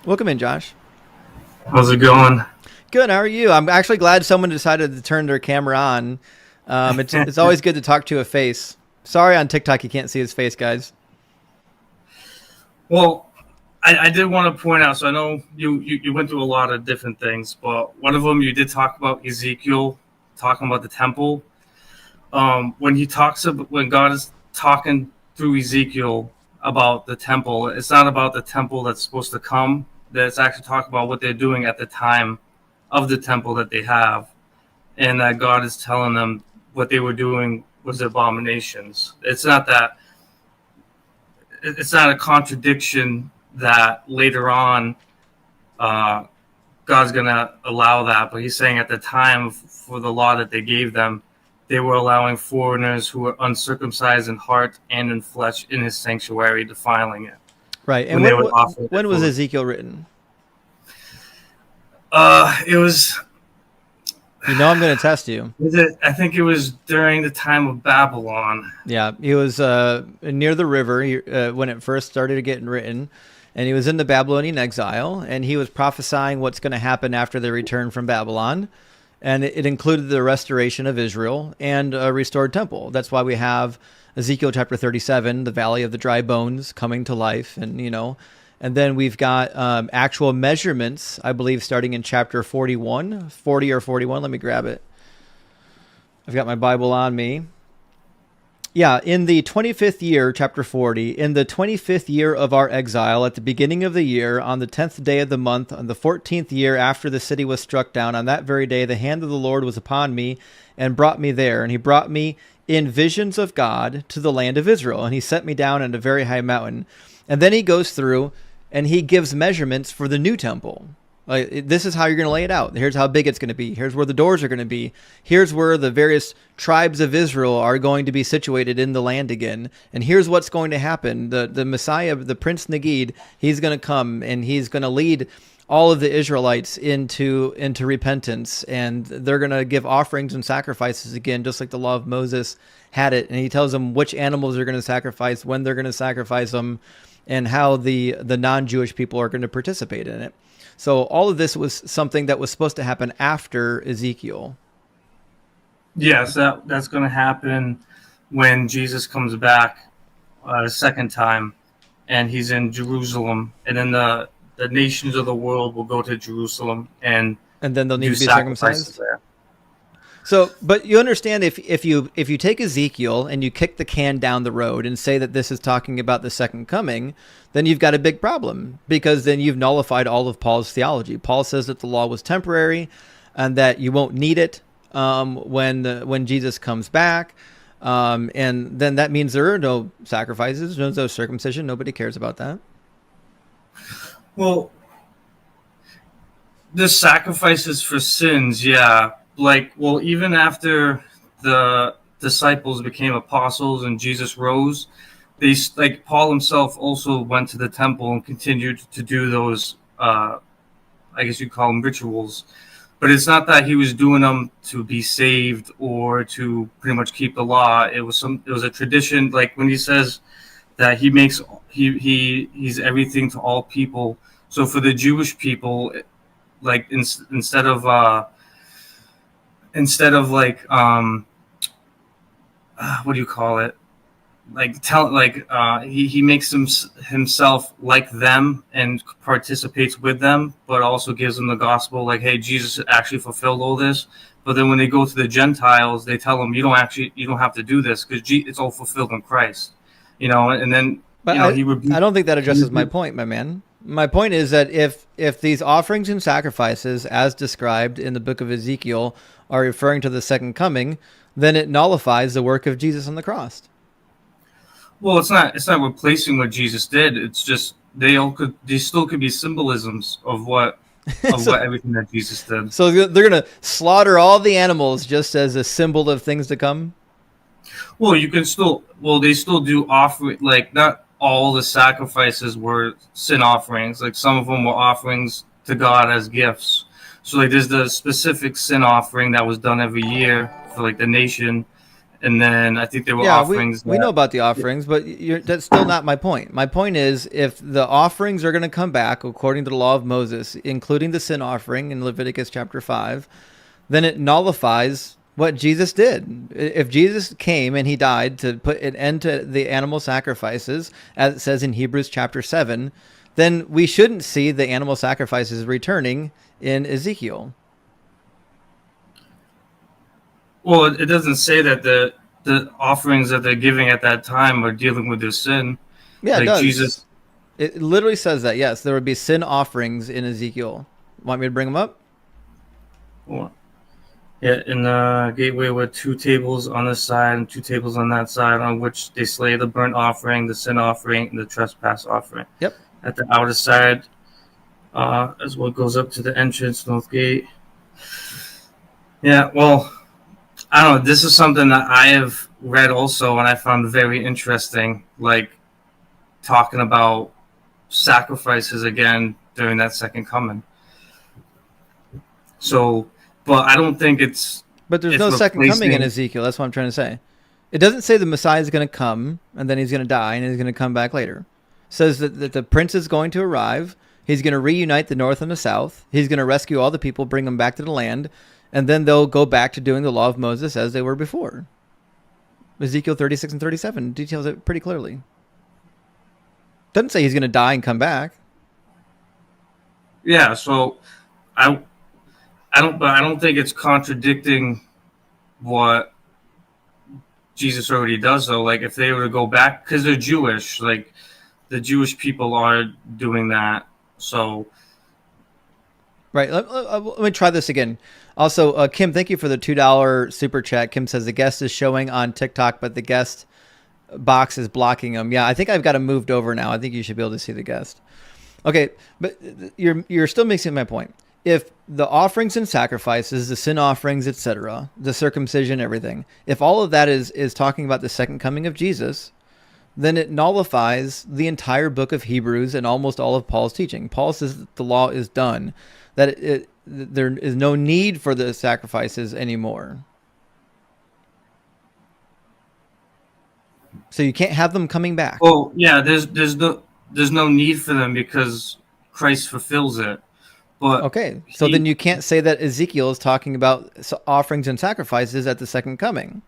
Welcome in, Josh. How's it going? Good. How are you? I'm actually glad someone decided to turn their camera on. It's always good to talk to a face. Sorry on TikTok you can't see his face, guys. Well, I did want to point out. So I know you went through a lot of different things, but one of them you did talk about Ezekiel, talking about the temple. When he talks about when God is talking through Ezekiel about the temple, it's not about the temple that's supposed to come. That it's actually talking about what they're doing at the time of the temple that they have, and that God is telling them what they were doing was abominations. It's not a contradiction that later on uh, God's going to allow that. But he's saying at the time for the law that they gave them, they were allowing foreigners who were uncircumcised in heart and in flesh in his sanctuary, defiling it Right. And when they would offer the when was food. Ezekiel written? It was. You know I'm going to test you. I think it was during the time of Babylon. Yeah, he was near the river when it first started getting written, and he was in the Babylonian exile, and he was prophesying what's going to happen after they return from Babylon, and it included the restoration of Israel and a restored temple. That's why we have Ezekiel chapter 37, the valley of the dry bones coming to life, and then we've got actual measurements, I believe, starting in chapter 41, 40 or 41. Let me grab it. I've got my Bible on me. Yeah, in the 25th year, chapter 40, in the 25th year of our exile, at the beginning of the year, on the 10th day of the month, on the 14th year after the city was struck down, on that very day, the hand of the Lord was upon me and brought me there. And he brought me in visions of God to the land of Israel. And he set me down on a very high mountain. And then he goes through and he gives measurements for the new temple. Like, this is how you're going to lay it out. Here's how big it's going to be. Here's where the doors are going to be. Here's where the various tribes of Israel are going to be situated in the land again. And here's what's going to happen. The Messiah, the Prince Nagid, he's going to come and he's going to lead all of the Israelites into repentance. And they're going to give offerings and sacrifices again, just like the law of Moses had it. And he tells them which animals they're going to sacrifice, when they're going to sacrifice them, and how the non-Jewish people are going to participate in it. So all of this was something that was supposed to happen after Ezekiel. Yes, that's going to happen when Jesus comes back a second time, and he's in Jerusalem, and then the nations of the world will go to Jerusalem and And then they'll need do to be sacrifices circumcised. there. So, but you understand if you take Ezekiel and you kick the can down the road and say that this is talking about the second coming, then you've got a big problem, because then you've nullified all of Paul's theology. Paul says that the law was temporary and that you won't need it when Jesus comes back. And then that means there are no sacrifices, no circumcision. Nobody cares about that. Well, the sacrifices for sins, yeah. Like, well, even after the disciples became apostles and Jesus rose, they like Paul himself also went to the temple and continued to do those. I guess you'd call them rituals, but it's not that he was doing them to be saved or to pretty much keep the law. It was a tradition. Like when he says that he's everything to all people. So for the Jewish people, like instead of like what do you call it, like tell like he makes himself like them and participates with them, but also gives them the gospel, like, hey, Jesus actually fulfilled all this. But then when they go to the Gentiles, they tell them, you don't have to do this because it's all fulfilled in Christ, and then But he I rebuked. don't think that addresses my point, my man. My point is that if these offerings and sacrifices, as described in the book of Ezekiel, are referring to the second coming, then it nullifies the work of Jesus on the cross. Well, it's not replacing what Jesus did. It's just they still could be symbolisms of so, what everything that Jesus did. so they're going to slaughter all the animals just as a symbol of things to come. Well, they still do offer, like, not all the sacrifices were sin offerings. Like some of them were offerings to God as gifts. So like there's the specific sin offering that was done every year for like the nation, and then I think there were Yeah, offerings we know that. about the offerings, but that's still not my point. My point is, if the offerings are going to come back according to the law of Moses, including the sin offering in Leviticus chapter 5, then it nullifies what Jesus did. If Jesus came and he died to put an end to the animal sacrifices, as it says in Hebrews chapter 7, then we shouldn't see the animal sacrifices returning in Ezekiel. Well, it doesn't say that the offerings that they're giving at that time are dealing with their sin. Yeah, it Like Jesus. does. It literally says that, yes, there would be sin offerings in Ezekiel. Want me to bring them up? Well, yeah, in the gateway were two tables on this side and two tables on that side, on which they slay the burnt offering, the sin offering, and the trespass offering. Yep. At the outer side, as what goes up to the entrance, north gate. Yeah, well, I don't know. This is something that I have read also, and I found very interesting. Like talking about sacrifices again during that second coming. So, but I don't think But there's it's no second coming in replacing. Ezekiel. That's what I'm trying to say. It doesn't say the Messiah is going to come and then he's going to die and he's going to come back later. It says that the prince is going to arrive. He's going to reunite the north and the south. He's going to rescue all the people, bring them back to the land, and then they'll go back to doing the law of Moses as they were before. Ezekiel 36 and 37 details it pretty clearly. Doesn't say he's going to die and come back. Yeah, so I but I don't think it's contradicting what Jesus already does though. Like if they were to go back, because they're Jewish, like the Jewish people are doing that. So Right. Let me try this again. Also, Kim, thank you for the $2 super chat. Kim says the guest is showing on TikTok, but the guest box is blocking them. Yeah, I think I've got him moved over now. I think you should be able to see the guest. Okay, but you're still mixing my point. If the offerings and sacrifices, the sin offerings, etc., the circumcision, everything, if all of that is talking about the second coming of Jesus, then it nullifies the entire book of Hebrews and almost all of Paul's teaching. Paul says that the law is done, that there is no need for the sacrifices anymore. So you can't have them coming back. well, yeah, there's no need for them because Christ fulfills it. But Okay, so then you can't say that Ezekiel is talking about offerings and sacrifices at the second coming.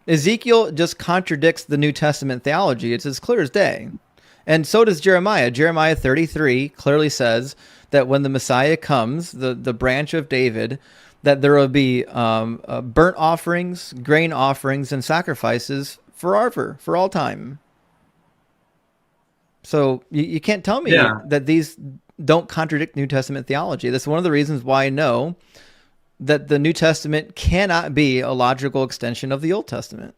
Ezekiel just contradicts the New Testament theology. It's as clear as day. And so does Jeremiah. Jeremiah 33 clearly says that when the Messiah comes, the branch of David, that there will be burnt offerings, grain offerings, and sacrifices forever, for all time. So you can't tell me yeah, that these don't contradict New Testament theology. That's one of the reasons why I know that the New Testament cannot be a logical extension of the Old Testament.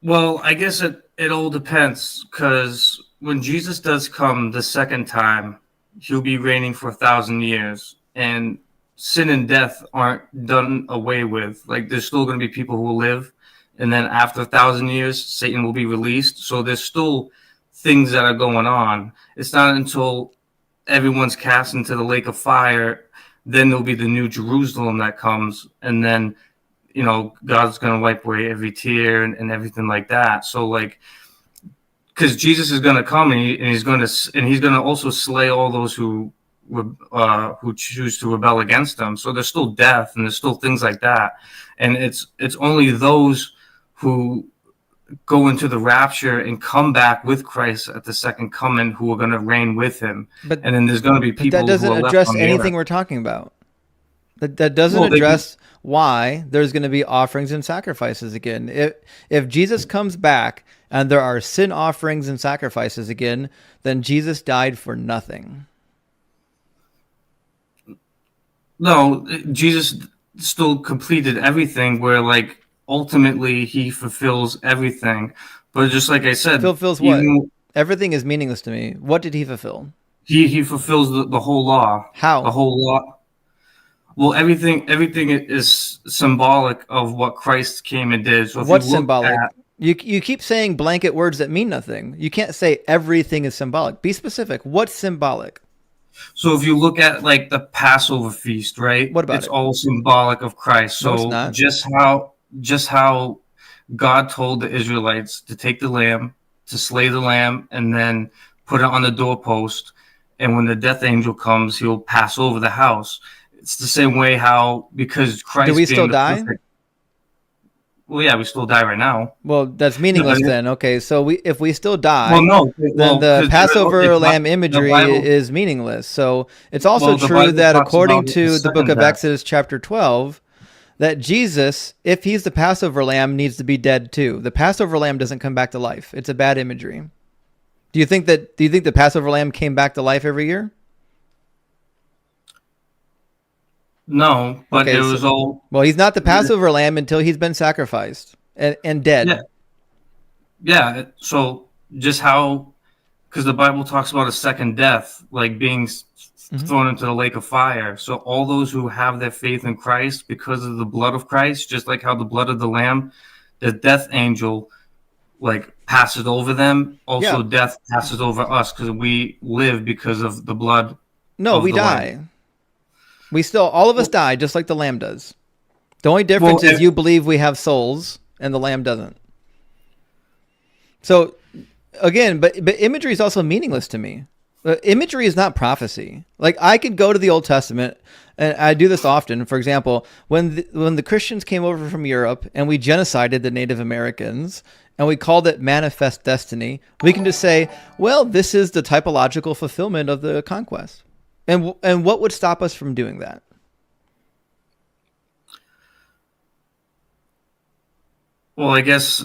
well, I guess it all depends because when Jesus does come the second time, he'll be reigning for 1,000 years, and sin and death aren't done away with. Like there's still going to be people who will live, and then after 1,000 years, Satan will be released. So there's still things that are going on. It's not until everyone's cast into the lake of fire, then there'll be the new Jerusalem that comes, and then God's going to wipe away every tear and everything like that. So like, because Jesus is going to come and he's going to also slay all those who choose to rebel against him. So there's still death and there's still things like that, and it's only those who go into the rapture and come back with Christ at the second coming who are going to reign with him. But And then there's going to be but people that doesn't who are left address on the anything earth. we're talking about. That doesn't Well, address why there's going to be offerings and sacrifices again. If Jesus comes back and there are sin offerings and sacrifices again, then Jesus died for nothing. No, Jesus still completed everything where like ultimately he fulfills everything. But just like I said, Fulfills what? Everything is meaningless to me. What did he fulfill? he fulfills the whole law. How? The whole law. Well, everything is symbolic of what Christ came and did. So if What's you look symbolic? at, You keep saying blanket words that mean nothing. You can't say everything is symbolic. Be specific. What's symbolic? So if you look at like the Passover feast, right? What about It's it? all symbolic of Christ. No, it's So not. just how God told the Israelites to take the lamb, to slay the lamb, and then put it on the doorpost. And when the death angel comes, he'll pass over the house. It's the same way how, because Do we Christ still being the die? perfect. Well, yeah, we still die right now. Well, that's No, meaningless then. Okay, so if we still well, die, no, then well, the because Passover lamb the imagery Bible, is meaningless. So it's also well, the true Bible that talks according about the to the book second of death. Exodus chapter 12, that Jesus, if he's the Passover lamb, needs to be dead too. The Passover lamb doesn't come back to life. It's a bad imagery. Do you think the Passover lamb came back to life every year? No, but it Okay, so was all. well, he's not the Passover lamb until he's been sacrificed and Yeah, dead. yeah. So just how, because the Bible talks about a second death, like being Hmm. thrown into the lake of fire. So all those who have their faith in Christ because of the blood of Christ, just like how the blood of the Lamb, the death angel like passes over them. Yeah. Also, death passes over us because we live because of the blood No, of we the Lamb. die. All of us Well, die just like the lamb does. The only difference well, is you believe we have souls and the lamb doesn't. So again, but imagery is also meaningless to me. Imagery is not prophecy. Like I could go to the Old Testament, and I do this often. For example, when the Christians came over from Europe and we genocided the Native Americans and we called it manifest destiny, we can just say, well, this is the typological fulfillment of the conquest. And what would stop us from doing that? well, I guess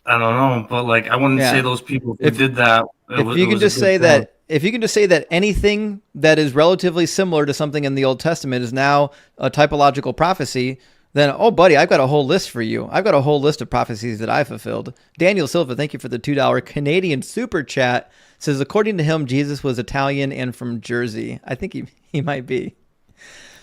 I don't know, but like I wouldn't say Yeah. those people who If did that. if It you can was a just good say thing. that if you can just say that anything that is relatively similar to something in the Old Testament is now a typological prophecy, then oh buddy, I've got a whole list for you. I've got a whole list of prophecies that I fulfilled. Daniel Silva, thank you for the $2 Canadian super chat. Says according to him, Jesus was Italian and from Jersey. I think he might be.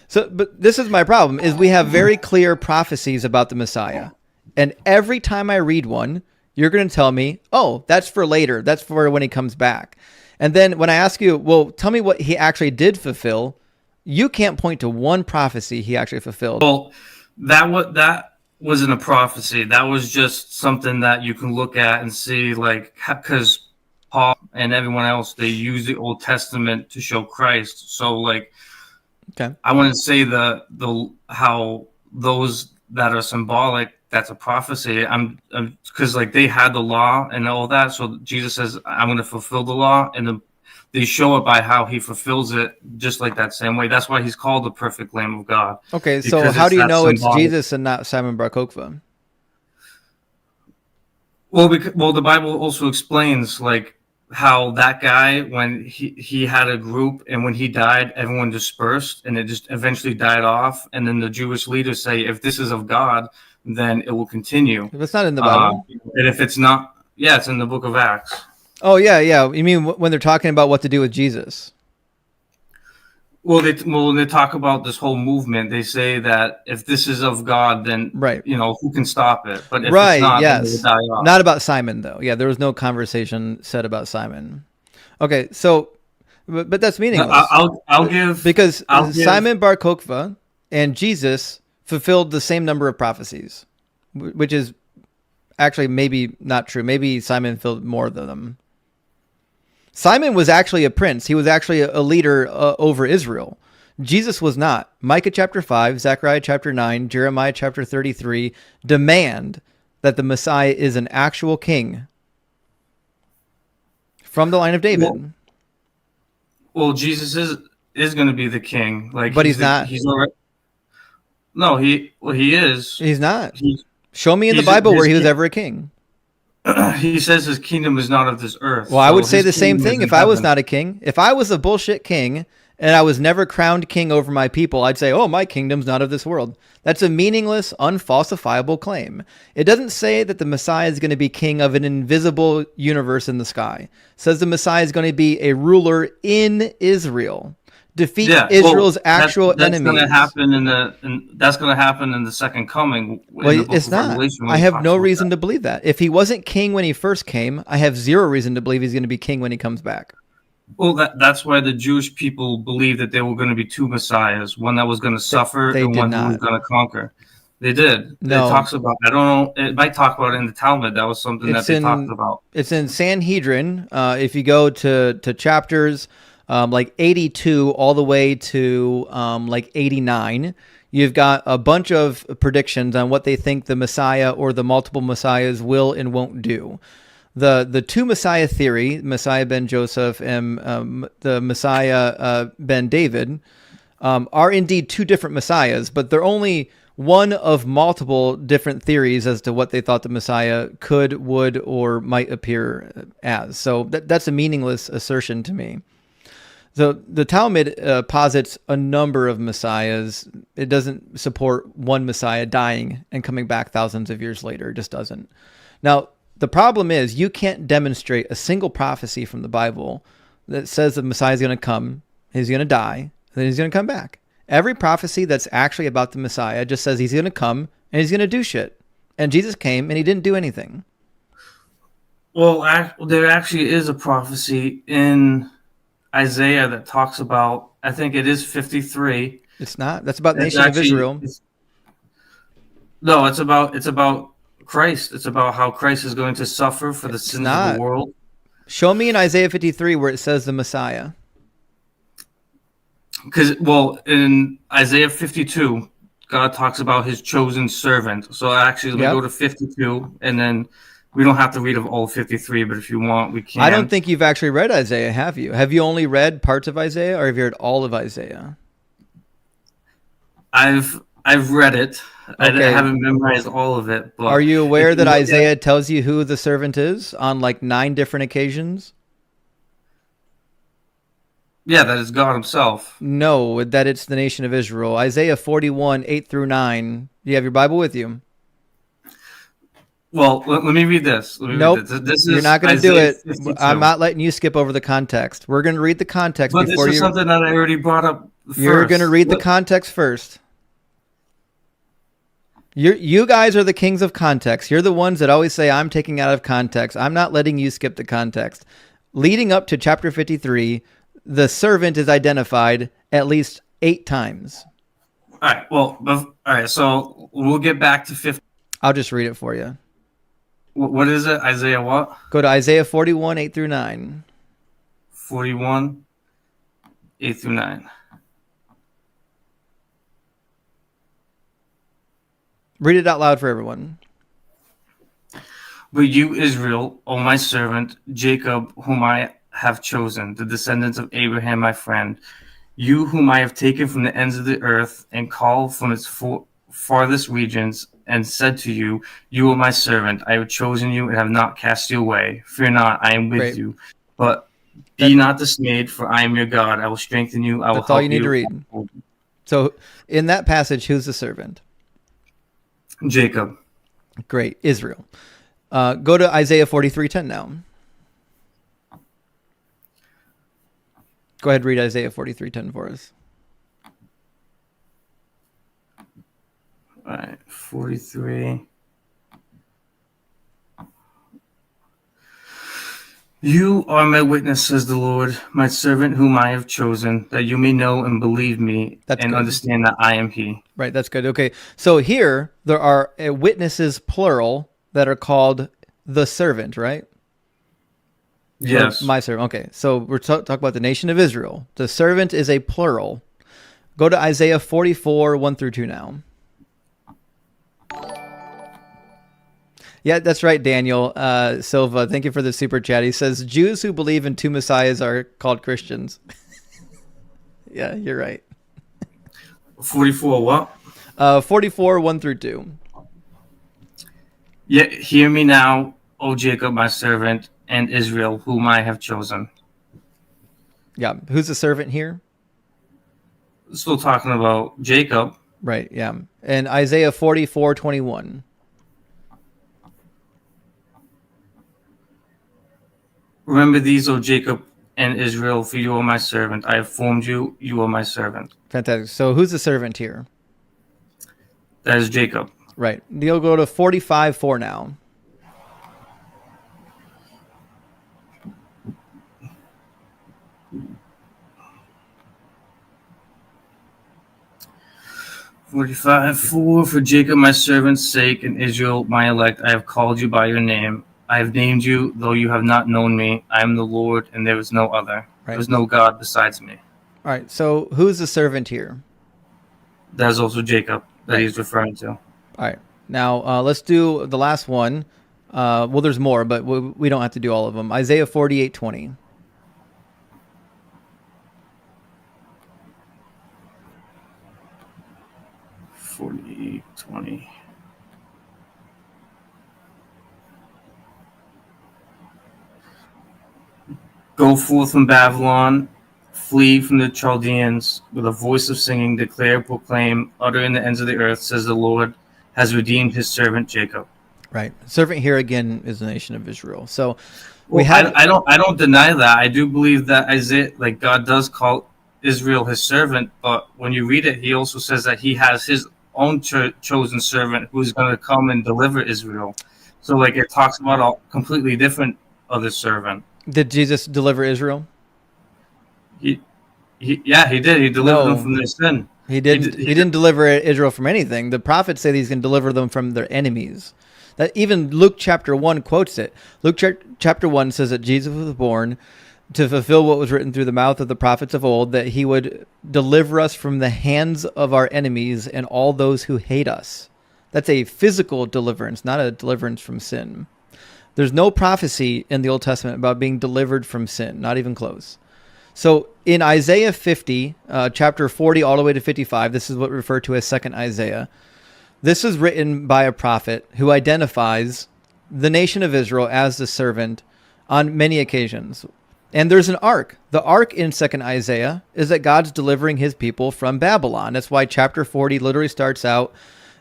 So, but this is my problem: is we have very clear prophecies about the Messiah, and every time I read one, you're going to tell me, "Oh, that's for later. That's for when he comes back." And then when I ask you, "Well, tell me what he actually did fulfill," you can't point to one prophecy he actually fulfilled. Well, that wasn't a prophecy. That was just something that you can look at and see, like because Paul and everyone else they use the Old Testament to show Christ. So like Okay. I wouldn't say the how those that are symbolic that's a prophecy. I'm because like they had the law and all that. So Jesus says, "I'm going to fulfill the law," and they show it by how he fulfills it, just like that same way. That's why he's called the perfect Lamb of God, Okay. So because how it's do you that know it's symbolic. Jesus and not Simon Bar Kokhba? Well, the Bible also explains like how that guy when he had a group and when he died, everyone dispersed and it just eventually died off. And then the Jewish leaders say, if this is of God, then it will continue. If it's not in the Bible. And if it's not, yeah, it's in the Book of Acts. Oh yeah, yeah. You mean when they're talking about what to do with Jesus? Well, they talk about this whole movement. They say that if this is of God, then Right. who can stop it? But if it's Right. not, then it will Yes. die off. Not about Simon though. Yeah, there was no conversation said about Simon. Okay, so but that's meaningless because I'll give Simon Bar Kokhba and Jesus fulfilled the same number of prophecies, which is actually maybe not true. Maybe Simon fulfilled more than them. Simon was actually a prince. He was actually a leader over Israel. Jesus was not. Micah chapter 5, Zechariah chapter 9, Jeremiah chapter 33 demand that the Messiah is an actual king from the line of David. Well, Jesus is going to be the king. Like, But he's not. He's already. No, he is. He's not. He's, Show me in the he's Bible where his he was king- ever a king. He says his kingdom is not of this earth. Well, I so would say his the same kingdom is thing in if I was heaven. not a king. If I was a bullshit king and I was never crowned king over my people, I'd say, oh, my kingdom's not of this world. That's a meaningless, unfalsifiable claim. It doesn't say that the Messiah is going to be king of an invisible universe in the sky. It says the Messiah is going to be a ruler in Israel. Defeat Israel's actual that's enemies. Going to happen that's going to happen in the second coming. Well, it's not. I have no reason to believe that. If he wasn't king when he first came, I have zero reason to believe he's going to be king when he comes back. Well, that's why the Jewish people believed that there were going to be two messiahs, one that was going to suffer They and did one who was not. going to conquer. They did. It No, talks about. I don't know. It might talk about it in the Talmud. That was something that it's they talked in about. it's in Sanhedrin. If you go to chapters like 82 all the way to like 89, you've got a bunch of predictions on what they think the Messiah or the multiple messiahs will and won't do. The two Messiah theory, Messiah ben Joseph and the Messiah ben David, are indeed two different messiahs, but they're only one of multiple different theories as to what they thought the Messiah could, would, or might appear as. So that's a meaningless assertion to me. So the Talmud posits a number of messiahs. It doesn't support one messiah dying and coming back thousands of years later. It just doesn't. Now, the problem is you can't demonstrate a single prophecy from the Bible that says the Messiah is going to come, he's going to die, then he's going to come back. Every prophecy that's actually about the Messiah just says he's going to come and he's going to do shit. And Jesus came and he didn't do anything. Well, there actually is a prophecy in Isaiah that talks about. I think it is 53. It's not. That's about the It's nation of actually Israel. no. It's about Christ. It's about how Christ is going to suffer for the It's sins of not. the world. Show me in Isaiah 53 where it says the Messiah. Because, well, in Isaiah 52, God talks about his chosen servant. So actually, let me go to 52, and then we don't have to read of all 53, but if you want, we can. I don't think you've actually read Isaiah, have you? Have you only read parts of Isaiah, or have you read all of Isaiah? I've read it. Okay. I haven't memorized all of it. But are you aware that Isaiah tells you who the servant is on like 9 different occasions? Yeah, that is God himself. No, that it's the nation of Israel. Isaiah 41, 8 through 9. Do you have your Bible with you? Well, let me read this. Nope. This You're is not going to do it. 52. I'm not letting you skip over the context. We're going to read the context But before this is something that I already brought up first. You're going to read the context first. You guys are the kings of context. You're the ones that always say, I'm taking out of context. I'm not letting you skip the context. Leading up to chapter 53, the servant is identified at least 8 times. All right. Well, all right. So we'll get back to 50. I'll just read it for you. What is it? Isaiah what? Go to Isaiah 41, 8 through 9. 41, 8 through 9. Read it out loud for everyone. But you, Israel, O my servant, Jacob, whom I have chosen, the descendants of Abraham, my friend, you whom I have taken from the ends of the earth and called from its farthest regions, and said to you, you are my servant. I have chosen you and have not cast you away. Fear not, I am with you. But be not dismayed, for I am your God. I will strengthen you. I will help you. That's all you need to read. So in that passage, who's the servant? Jacob. Great. Israel. Go to Isaiah 43:10 now. Go ahead and read Isaiah 43:10 for us. All right, 43. You are my witness, says the Lord, my servant whom I have chosen, that you may know and believe me and understand that I am he. Right, that's good. Okay, so here there are witnesses, plural, that are called the servant, right? Yes. Or my servant. Okay, so we're talking about the nation of Israel. The servant is a plural. Go to Isaiah 44, 1 through 2 now. Yeah, that's right, Daniel Silva. Thank you for the super chat. He says, Jews who believe in 2 messiahs are called Christians. Yeah, you're right. 44 what? 44, 1 through 2. Yet hear me now, O Jacob, my servant, and Israel, whom I have chosen. Yeah, who's the servant here? Still talking about Jacob. Right, yeah. And Isaiah 44, 21. Remember these, O Jacob and Israel, for you are my servant. I have formed you. You are my servant. Fantastic. So who's the servant here? That is Jacob. Right. You'll go to 45, 4 now. 45, for Jacob my servant's sake, and Israel my elect, I have called you by your name. I have named you, though you have not known me. I am the Lord, and there is no other. There Right. is no God besides me. All right. So who's the servant here? That is also Jacob that Right. he's referring to. All right. Now let's do the last one. Well, there's more, but we don't have to do all of them. Isaiah 48:20. 40:20. Go forth from Babylon, flee from the Chaldeans, with a voice of singing, declare, proclaim, utter in the ends of the earth, says the Lord has redeemed his servant Jacob. Right. Servant here again is the nation of Israel. So we Well, have. I don't deny that. I do believe that Isaiah, like God does call Israel his servant, but when you read it, he also says that he has his own chosen servant who's going to come and deliver Israel. So like it talks about a completely different other servant. Did Jesus deliver Israel? He yeah, he did. He delivered them No, from their sin. he didn't. He didn't deliver Israel from anything. The prophets say that he's going to deliver them from their enemies. That even Luke chapter 1 quotes it. Luke chapter 1 says that Jesus was born to fulfill what was written through the mouth of the prophets of old, that he would deliver us from the hands of our enemies and all those who hate us. That's a physical deliverance, not a deliverance from sin. There's no prophecy in the Old Testament about being delivered from sin, not even close. So in Isaiah 50, chapter 40 all the way to 55, this is what we refer to as second Isaiah. This is written by a prophet who identifies the nation of Israel as the servant on many occasions. And there's an arc. The arc in second Isaiah is that God's delivering his people from Babylon. That's why chapter 40 literally starts out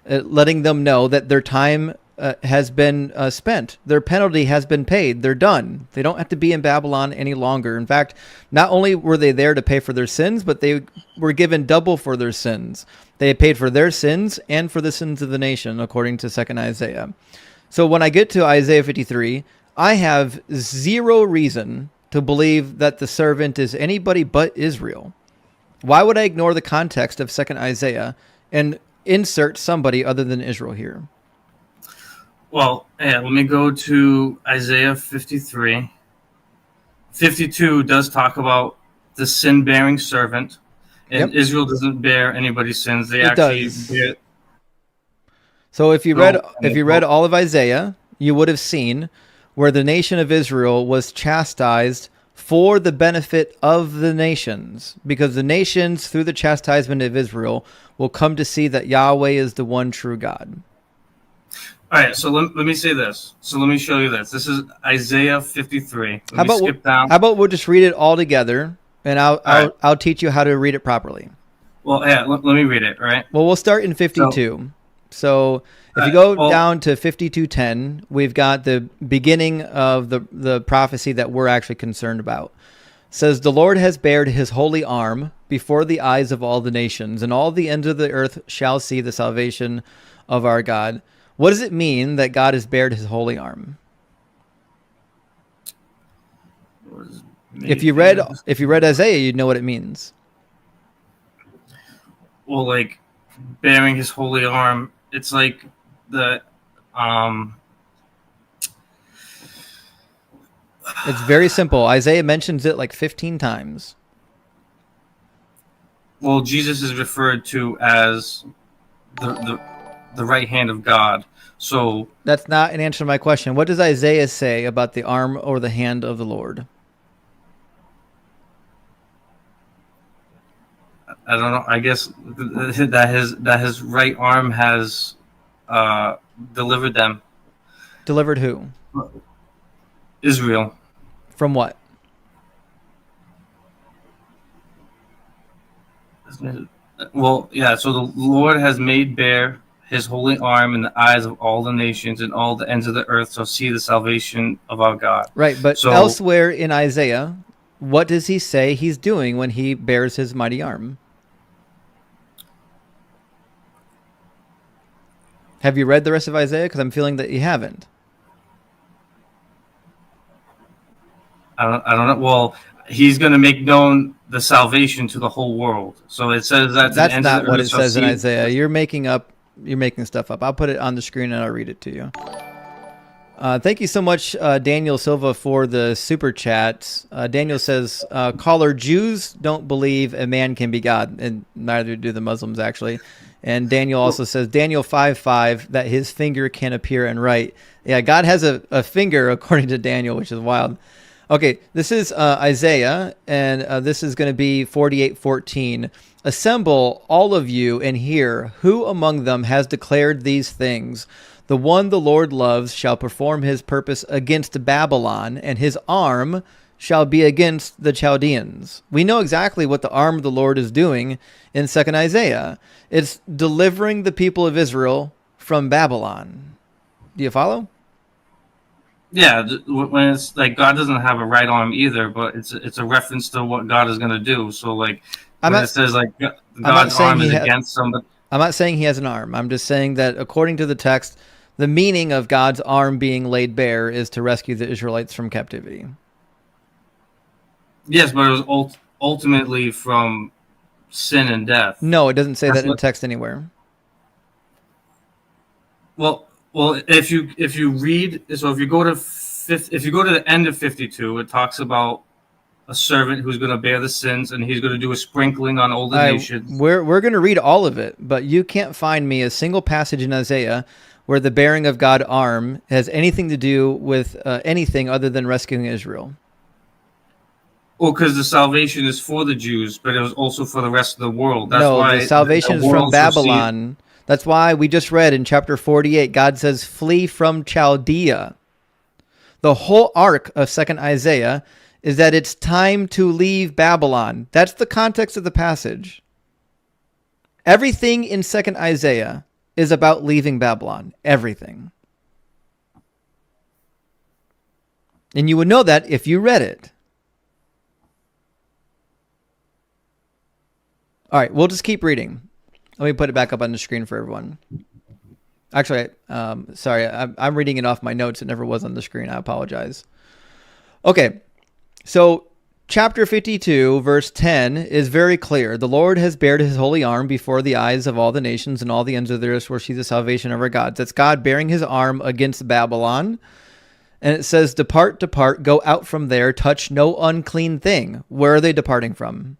letting them know that their time has been spent. Their penalty has been paid. They're done. They don't have to be in Babylon any longer. In fact, not only were they there to pay for their sins, but they were given double for their sins. They had paid for their sins and for the sins of the nation, according to 2nd Isaiah. So when I get to Isaiah 53, I have zero reason to believe that the servant is anybody but Israel. Why would I ignore the context of 2nd Isaiah and insert somebody other than Israel here? Well, yeah, let me go to Isaiah 53. 52 does talk about the sin-bearing servant, and Yep. Israel doesn't bear anybody's sins. They It actually does. bear. So if you read Go. all of Isaiah, you would have seen where the nation of Israel was chastised for the benefit of the nations, because the nations, through the chastisement of Israel, will come to see that Yahweh is the one true God. All right, so let me say this. So let me show you this. This is Isaiah 53. How about skip down. how about we'll just read it all together, and I'll right. I'll teach you how to read it properly. Well, yeah, let me read it, right? Well, we'll start in 52. So if you go down to 52:10, we've got the beginning of the prophecy that we're actually concerned about. It says, "The Lord has bared his holy arm before the eyes of all the nations, and all the ends of the earth shall see the salvation of our God." What does it mean that God has bared his holy arm? If you read Isaiah, you'd know what it means. Well, like bearing his holy arm, it's like the It's very simple. Isaiah mentions it like 15 times. well, Jesus is referred to as the right hand of God. So That's not an answer to my question. What does Isaiah say about the arm or the hand of the Lord? I don't know. I guess that his right arm has delivered them. Delivered who? Israel. From what? Well, yeah. So the Lord has made bare his holy arm in the eyes of all the nations, and all the ends of the earth shall see the salvation of our God. Right, but So elsewhere in Isaiah, what does he say he's doing when he bears his mighty arm? Have you read the rest of Isaiah? Because I'm feeling that you haven't. I don't know. Well, he's going to make known the salvation to the whole world. So it says that That's not what it says in Isaiah. You're making stuff up. I'll put it on the screen and I'll read it to you. Thank you so much, Daniel Silva, for the super chat. Daniel says, caller, Jews don't believe a man can be God, and neither do the Muslims, actually. And Daniel also says, Daniel 5:5, that his finger can appear and write. Yeah, God has a finger, according to Daniel, which is wild. Okay, this is Isaiah, and this is going to be 48:14. Assemble, all of you, and hear, who among them has declared these things? The one the Lord loves shall perform his purpose against Babylon, and his arm shall be against the Chaldeans. We know exactly what the arm of the Lord is doing in 2nd Isaiah. It's delivering the people of Israel from Babylon. Do you follow? Yeah, when it's like God doesn't have a right arm either, but it's a reference to what God is going to do. So like when it says like God's arm is against somebody. I'm not saying he has an arm. I'm just saying that according to the text, the meaning of God's arm being laid bare is to rescue the Israelites from captivity. Yes, but it was ultimately from sin and death. No, it doesn't say that in text anywhere. Well, if you read, so if you go to the end of 52, it talks about a servant who's going to bear the sins, and he's going to do a sprinkling on all the nations. We're going to read all of it, but you can't find me a single passage in Isaiah where the bearing of God's arm has anything to do with anything other than rescuing Israel. Well, because the salvation is for the Jews, but it was also for the rest of the world. That's no, why the salvation is from Babylon. That's why we just read in chapter 48, God says, flee from Chaldea. The whole arc of 2nd Isaiah is that it's time to leave Babylon. That's the context of the passage. Everything in 2nd Isaiah is about leaving Babylon. Everything. And you would know that if you read it. All right, we'll just keep reading. Let me put it back up on the screen for everyone. Actually, sorry, I'm reading it off my notes. It never was on the screen. I apologize. Okay, so chapter 52, verse 10 is very clear. The Lord has bared his holy arm before the eyes of all the nations, and all the ends of the earth will see the salvation of our gods. That's God bearing his arm against Babylon. And it says, depart, depart, go out from there, touch no unclean thing. Where are they departing from?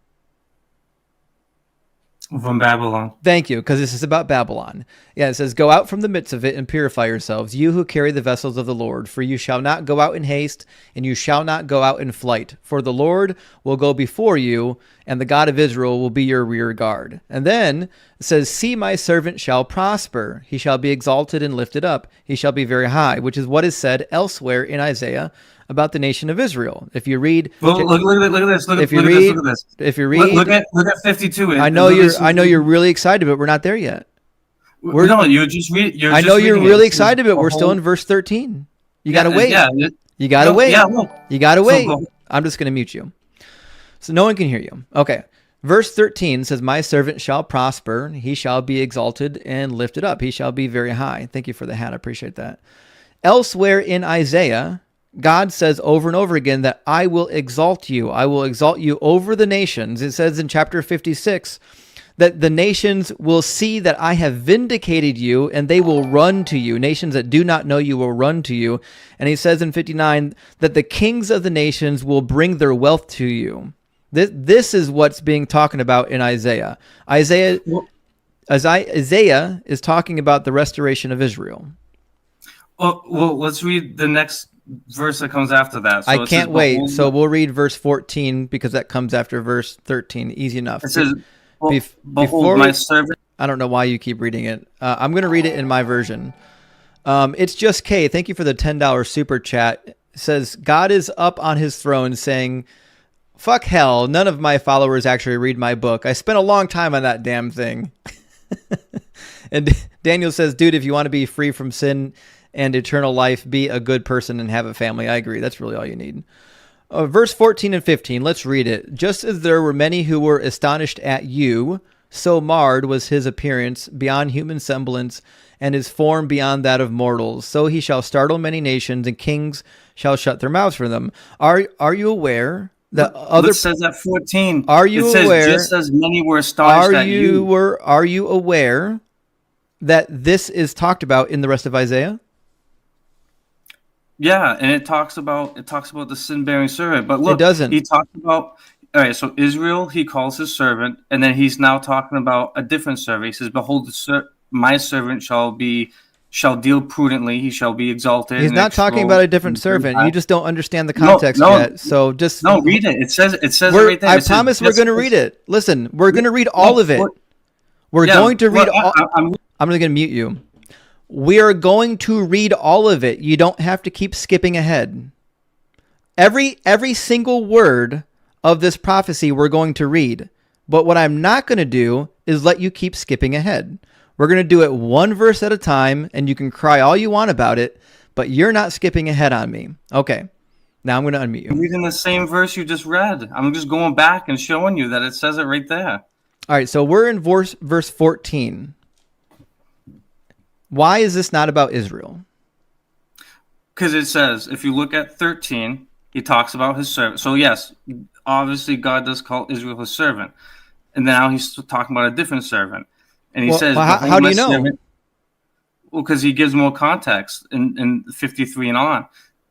From Babylon. Thank you, because this is about Babylon. Yeah, it says, go out from the midst of it and purify yourselves, you who carry the vessels of the Lord. For you shall not go out in haste, and you shall not go out in flight. For the Lord will go before you, and the God of Israel will be your rear guard. And then it says, see, my servant shall prosper. He shall be exalted and lifted up. He shall be very high, which is what is said elsewhere in Isaiah about the nation of Israel. If you read, look at this. Look at this. If you read, look at 52. I know you're really excited, but we're not there yet. You just read. I know you're really excited, but we're still in verse 13. You gotta wait. You gotta wait. You gotta wait. I'm just gonna mute you, so no one can hear you. Okay. Verse 13 says, my servant shall prosper. He shall be exalted and lifted up. He shall be very high. Thank you for the hat. I appreciate that. Elsewhere in Isaiah, God says over and over again that I will exalt you. I will exalt you over the nations. It says in chapter 56 that the nations will see that I have vindicated you, and they will run to you. Nations that do not know you will run to you. And he says in 59 that the kings of the nations will bring their wealth to you. This is what's being talking about in Isaiah. Isaiah is talking about the restoration of Israel. Well, let's read the next verse that comes after that. So I can't wait. So we'll read verse 14 because that comes after verse 13. Easy enough. It says, behold, my servant. I don't know why you keep reading it. I'm going to read it in my version. It's just Kay. Thank you for the $10 super chat. It says, God is up on his throne saying, fuck hell, none of my followers actually read my book. I spent a long time on that damn thing. And Daniel says, dude, if you want to be free from sin and eternal life, be a good person and have a family. I agree. That's really all you need. Verse 14 and 15, let's read it. Just as there were many who were astonished at you, so marred was his appearance beyond human semblance, and his form beyond that of mortals. So he shall startle many nations, and kings shall shut their mouths for them. Are you aware The What says at 14? Are It you says aware? just as many were astonished at you. Are you aware that this is talked about in the rest of Isaiah? Yeah, and it talks about the sin bearing servant. But It look, doesn't. he talks about, all right. So Israel, he calls his servant, and then he's now talking about a different servant. He says, "Behold, my servant shall deal prudently. He shall be exalted." He's and not talking about extolled a different and very servant. high. You just don't understand the No, context no, yet. So just no. Read it. It says it right there. I It says, promise we're just going to as- read it. Listen, we're going to read all of it. What- We're yeah, going to read well, all. I'm I'm going to mute you. We are going to read all of it. You don't have to keep skipping ahead. Every single word of this prophecy we're going to read. But what I'm not going to do is let you keep skipping ahead. We're going to do it one verse at a time, and you can cry all you want about it, but you're not skipping ahead on me. Okay. Now I'm going to unmute you. reading the same verse you just read. I'm just going back and showing you that it says it right there. All right, so we're in verse 14. Why is this not about Israel? Because it says, if you look at 13, he talks about his servant. So yes, obviously God does call Israel his servant. And now he's talking about a different servant. And he says, how do you know? Well, because he gives more context in 53 and on.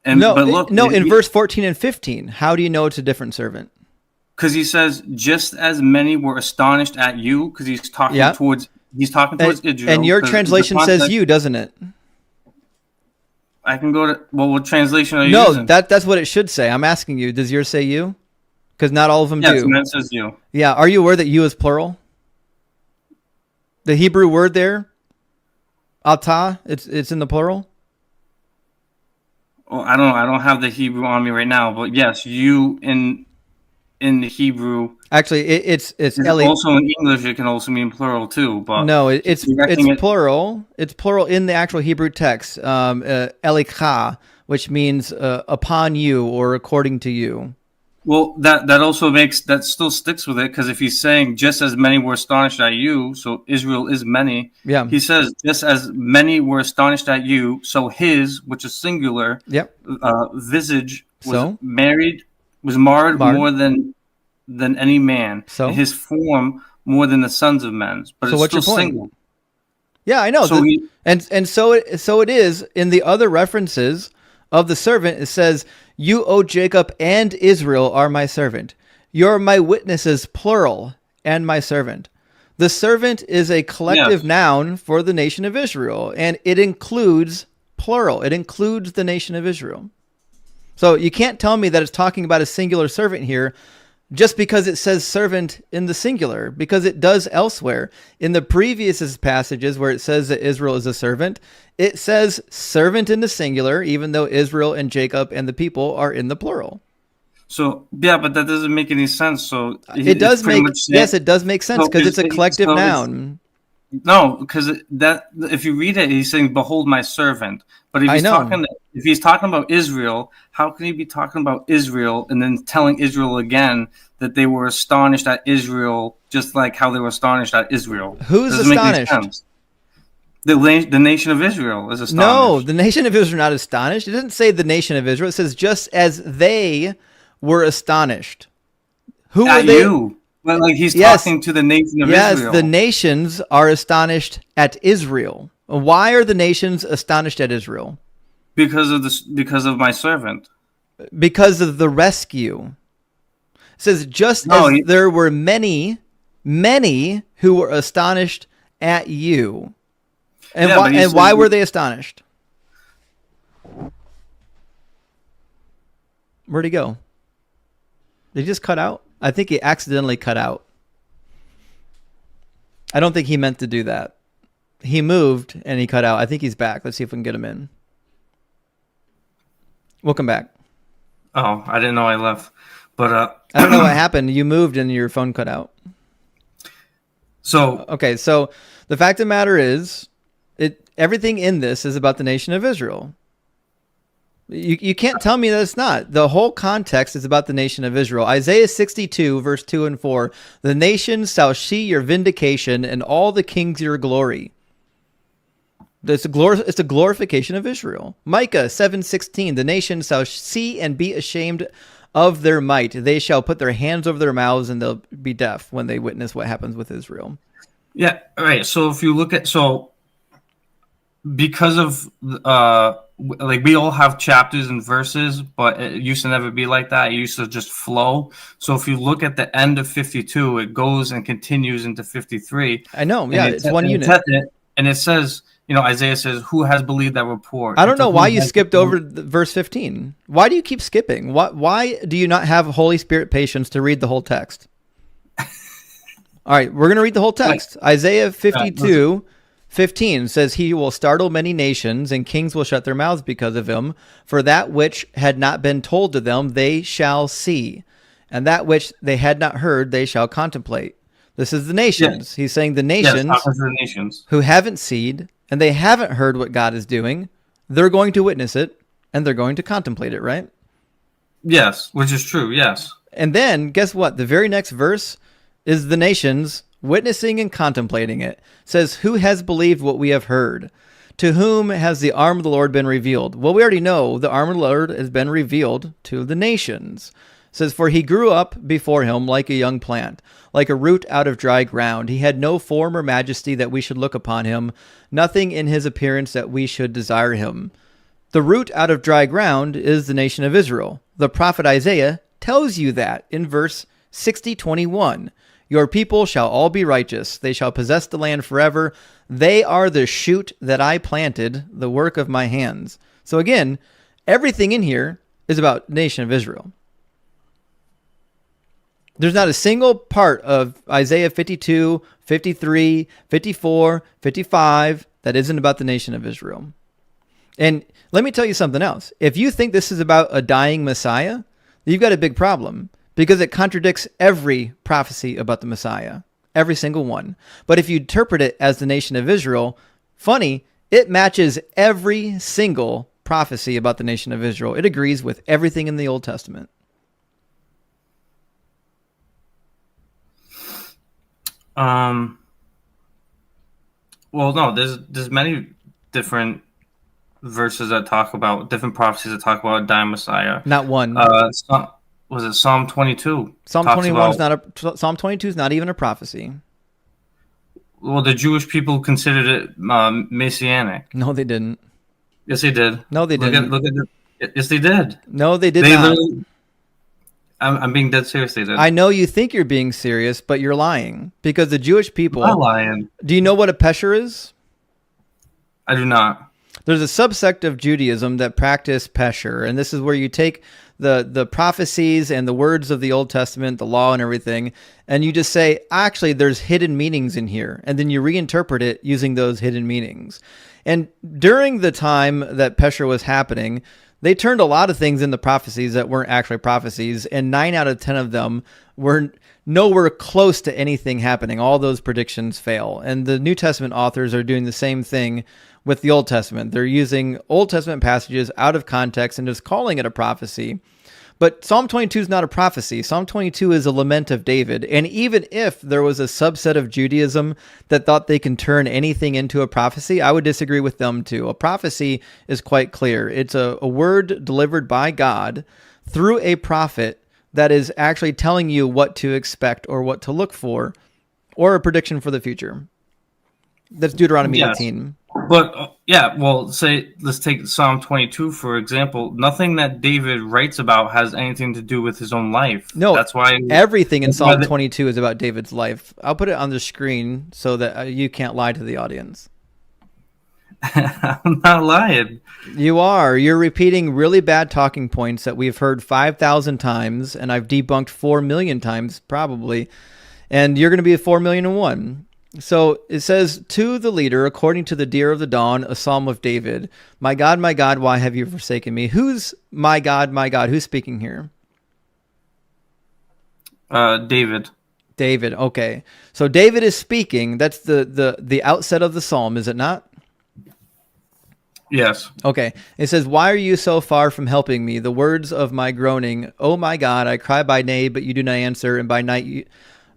And No, but look, in verse 14 and 15, how do you know it's a different servant? Because he says, just as many were astonished at you, because he's talking towards Israel. And your translation says you, doesn't it? I can go to, well, what translation are you No, using? that's what it should say. I'm asking you, does yours say you? Because not all of them do. Yes, it says you. Yeah, are you aware that you is plural? The Hebrew word there, atah, it's in the plural. Well, I don't have the Hebrew on me right now, but yes, you in the Hebrew. Actually, it's also in English. It can also mean plural too. But no, it's plural. It's plural in the actual Hebrew text. Elikha, which means upon you or according to you. Well, that still sticks with it, because if he's saying just as many were astonished at you, so Israel is many. Yeah. He says just as many were astonished at you, so his, which is singular, visage was marred more than any man. So his form more than the sons of men. But it's still single. Yeah, I know. So so it is in the other references of the servant. It says, "You, O Jacob and Israel, are my servant. You're my witnesses, plural, and my servant." The servant is a collective noun for the nation of Israel, and it includes plural. It includes the nation of Israel. So you can't tell me that it's talking about a singular servant here just because it says servant in the singular, because it does elsewhere. In the previous passages where it says that Israel is a servant, it says servant in the singular, even though Israel and Jacob and the people are in the plural. So, yeah, but that doesn't make any sense. So it does it does make sense, because it's a collective noun. No, because if you read it, he's saying, "Behold, my servant." But if he's talking about Israel, how can he be talking about Israel and then telling Israel again that they were astonished at Israel, just like how they were astonished at Israel? Who's astonished? The nation of Israel is astonished. No, the nation of Israel is not astonished. It doesn't say the nation of Israel. It says just as they were astonished. Who at were they? You. Well, like he's talking to the nation of Israel. Yes, the nations are astonished at Israel. Why are the nations astonished at Israel? Because of my servant. Because of the rescue. It says just as there were many who were astonished at you. And why were they astonished? Where'd he go? Did he just cut out? I think he accidentally cut out. I don't think he meant to do that. He moved and he cut out. I think he's back. Let's see if we can get him in. Welcome back. Oh, I didn't know I left. But I don't know what happened. You moved and your phone cut out. So the fact of the matter is, everything in this is about the nation of Israel. You can't tell me that it's not. The whole context is about the nation of Israel. Isaiah 62, verse 2 and 4. The nations shall see your vindication, and all the kings your glory. It's a glorification of Israel. Micah 7:16. The nations shall see and be ashamed of their might. They shall put their hands over their mouths and they'll be deaf when they witness what happens with Israel. Yeah, right. So if you look at because of like we all have chapters and verses, but it used to never be like that. It used to just flow. So if you look at the end of 52, it goes and continues into 53. I know. Yeah, it's one unit. And it says, Isaiah says, "Who has believed that report?" I don't know why you skipped over verse 15. Why do you keep skipping? Why do you not have Holy Spirit patience to read the whole text? All right, we're going to read the whole text. Isaiah 52:15 says, "He will startle many nations, and kings will shut their mouths because of him. For that which had not been told to them, they shall see. And that which they had not heard, they shall contemplate." This is the nations. He's saying the nations who haven't seen and they haven't heard what God is doing, they're going to witness it and they're going to contemplate it, right? Yes, which is true, yes. And then, guess what? The very next verse is the nations witnessing and contemplating it. It says, "Who has believed what we have heard? To whom has the arm of the Lord been revealed?" Well, we already know the arm of the Lord has been revealed to the nations. It says, "For he grew up before him like a young plant, like a root out of dry ground. He had no form or majesty that we should look upon him, nothing in his appearance that we should desire him." The root out of dry ground is the nation of Israel. The prophet Isaiah tells you that in verse 60:21. "Your people shall all be righteous. They shall possess the land forever. They are the shoot that I planted, the work of my hands." So again, everything in here is about the nation of Israel. There's not a single part of Isaiah 52, 53, 54, 55 that isn't about the nation of Israel. And let me tell you something else. If you think this is about a dying Messiah, you've got a big problem because it contradicts every prophecy about the Messiah, every single one. But if you interpret it as the nation of Israel, funny, it matches every single prophecy about the nation of Israel. It agrees with everything in the Old Testament. Well, no, there's many different verses that talk about different prophecies that talk about a dying Messiah. Not one. Was it Psalm 22? Psalm 21 is not Psalm 22 is not even a prophecy. Well, the Jewish people considered it messianic. No, they didn't. Yes, they did. No, they didn't. Yes, they did. No, they did not. I'm being dead serious. They did. I know you think you're being serious, but you're lying because the Jewish people. I'm not lying. Do you know what a pesher is? I do not. There's a subsect of Judaism that practice pesher, and this is where you take the prophecies and the words of the Old Testament, the law and everything, and you just say, actually, there's hidden meanings in here, and then you reinterpret it using those hidden meanings. And during the time that pesher was happening, they turned a lot of things in the prophecies that weren't actually prophecies, and 9 out of 10 of them were nowhere close to anything happening. All those predictions fail. And the New Testament authors are doing the same thing with the Old Testament. They're using Old Testament passages out of context and just calling it a prophecy. But Psalm 22 is not a prophecy. Psalm 22 is a lament of David. And even if there was a subset of Judaism that thought they can turn anything into a prophecy, I would disagree with them too. A prophecy is quite clear. It's a word delivered by God through a prophet that is actually telling you what to expect or what to look for, or a prediction for the future. That's Deuteronomy 18. But let's take Psalm 22 for example. Nothing that David writes about has anything to do with his own life. No, that's why everything in Psalm 22 is about David's life. I'll put it on the screen so that you can't lie to the audience. I'm not lying. You are. You're repeating really bad talking points that we've heard 5,000 times, and I've debunked 4 million times probably, and you're going to be a 4,000,001. So it says, to the leader, according to the deer of the dawn, a psalm of David. My God, why have you forsaken me? Who's my God, my God? Who's speaking here? David. David, okay. So David is speaking. That's the outset of the psalm, is it not? Yes. Okay. It says, why are you so far from helping me? The words of my groaning. Oh my God, I cry by day, but you do not answer, and by night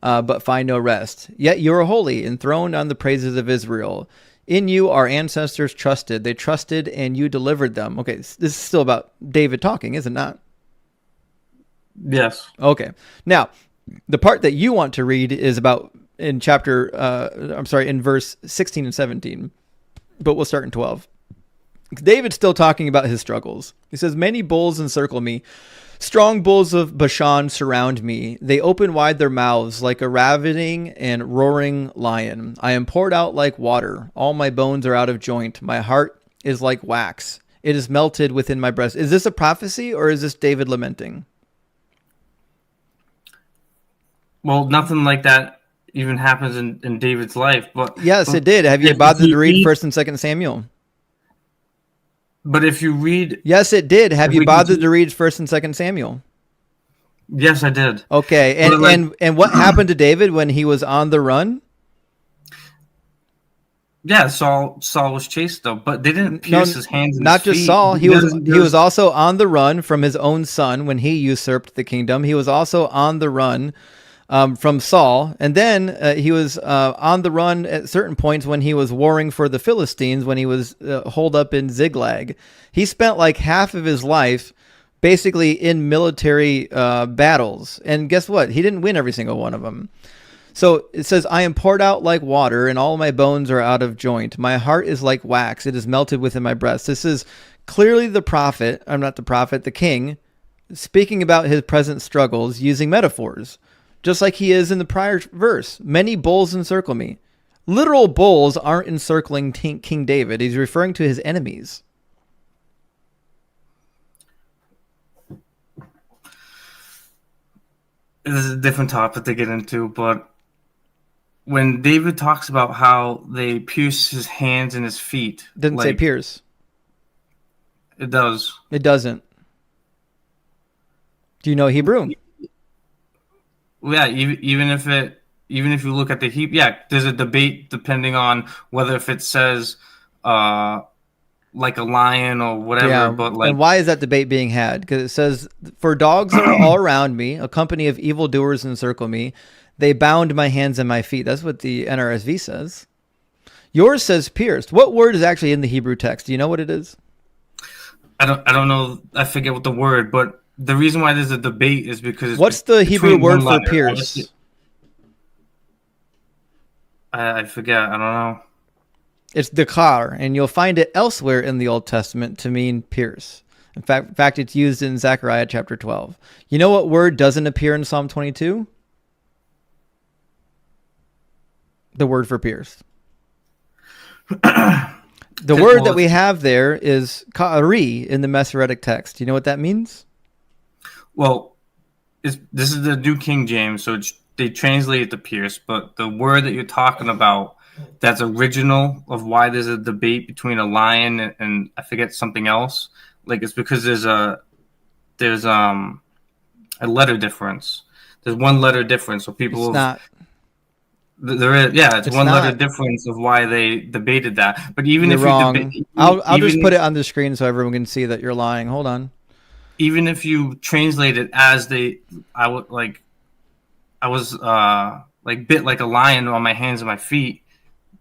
but find no rest. Yet you are holy, enthroned on the praises of Israel. In you our ancestors trusted. They trusted and you delivered them. Okay, this is still about David talking, is it not? Yes. Okay. Now, the part that you want to read is about in in verse 16 and 17, but we'll start in 12. David's still talking about his struggles. He says, "Many bulls encircle me. Strong bulls of Bashan surround me. They open wide their mouths like a ravening and roaring lion. I am poured out like water. All my bones are out of joint. My heart is like wax. It is melted within my breast." Is this a prophecy or is this David lamenting? Well, nothing like that even happens in David's life. But Yes, it did. Have you bothered to read 1st and 2nd Samuel? But if you read, Yes, it did. Have you bothered to read 1st and 2nd Samuel? yes, I did. Okay, and what happened to David when he was on the run? Yeah, Saul was chased though, but they didn't pierce his hands and not his just feet. Saul. He was also on the run from his own son when he usurped the kingdom. He was also on the run from Saul, and then he was on the run at certain points when he was warring for the Philistines, when he was holed up in Ziklag. He spent like half of his life basically in military battles, and guess what? He didn't win every single one of them. So it says, "I am poured out like water, and all my bones are out of joint. My heart is like wax; it is melted within my breast." This is clearly the prophet. I'm not the prophet, the king, speaking about his present struggles using metaphors. Just like he is in the prior verse. "Many bulls encircle me." Literal bulls aren't encircling King David. He's referring to his enemies. This is a different topic to get into, but when David talks about how they pierce his hands and his feet, Doesn't say pierce. It does. It doesn't. Do you know Hebrew? Yeah, even if you look at the Hebrew, yeah, there's a debate depending on whether if it says like a lion or whatever. Yeah, but like, and why is that debate being had? Because it says, "For dogs are all around me, a company of evildoers encircle me. They bound my hands and my feet." That's what the NRSV says. Yours says pierced. What word is actually in the Hebrew text? Do you know what it is? I don't know. I forget what the word, but the reason why there's a debate is because what's the Hebrew word for pierce? I forget. I don't know. It's dakar, and you'll find it elsewhere in the Old Testament to mean pierce. In fact, it's used in Zechariah chapter 12. You know what word doesn't appear in Psalm 22? The word for pierce. The word that we have there is ka'ari in the Masoretic text. Do you know what that means? Well, this is the New King James, so they translate it to pierce, but the word that you're talking about that's original of why there's a debate between a lion and I forget something else, like it's because there's a letter difference. There's one letter difference, so people It's not. There is, yeah, it's one not. letter difference of why they debated that. But even You're if wrong. you debate, I'll just put it on the screen so everyone can see that you're lying. Hold on. Even if you translate it as I was like bit like a lion on my hands and my feet.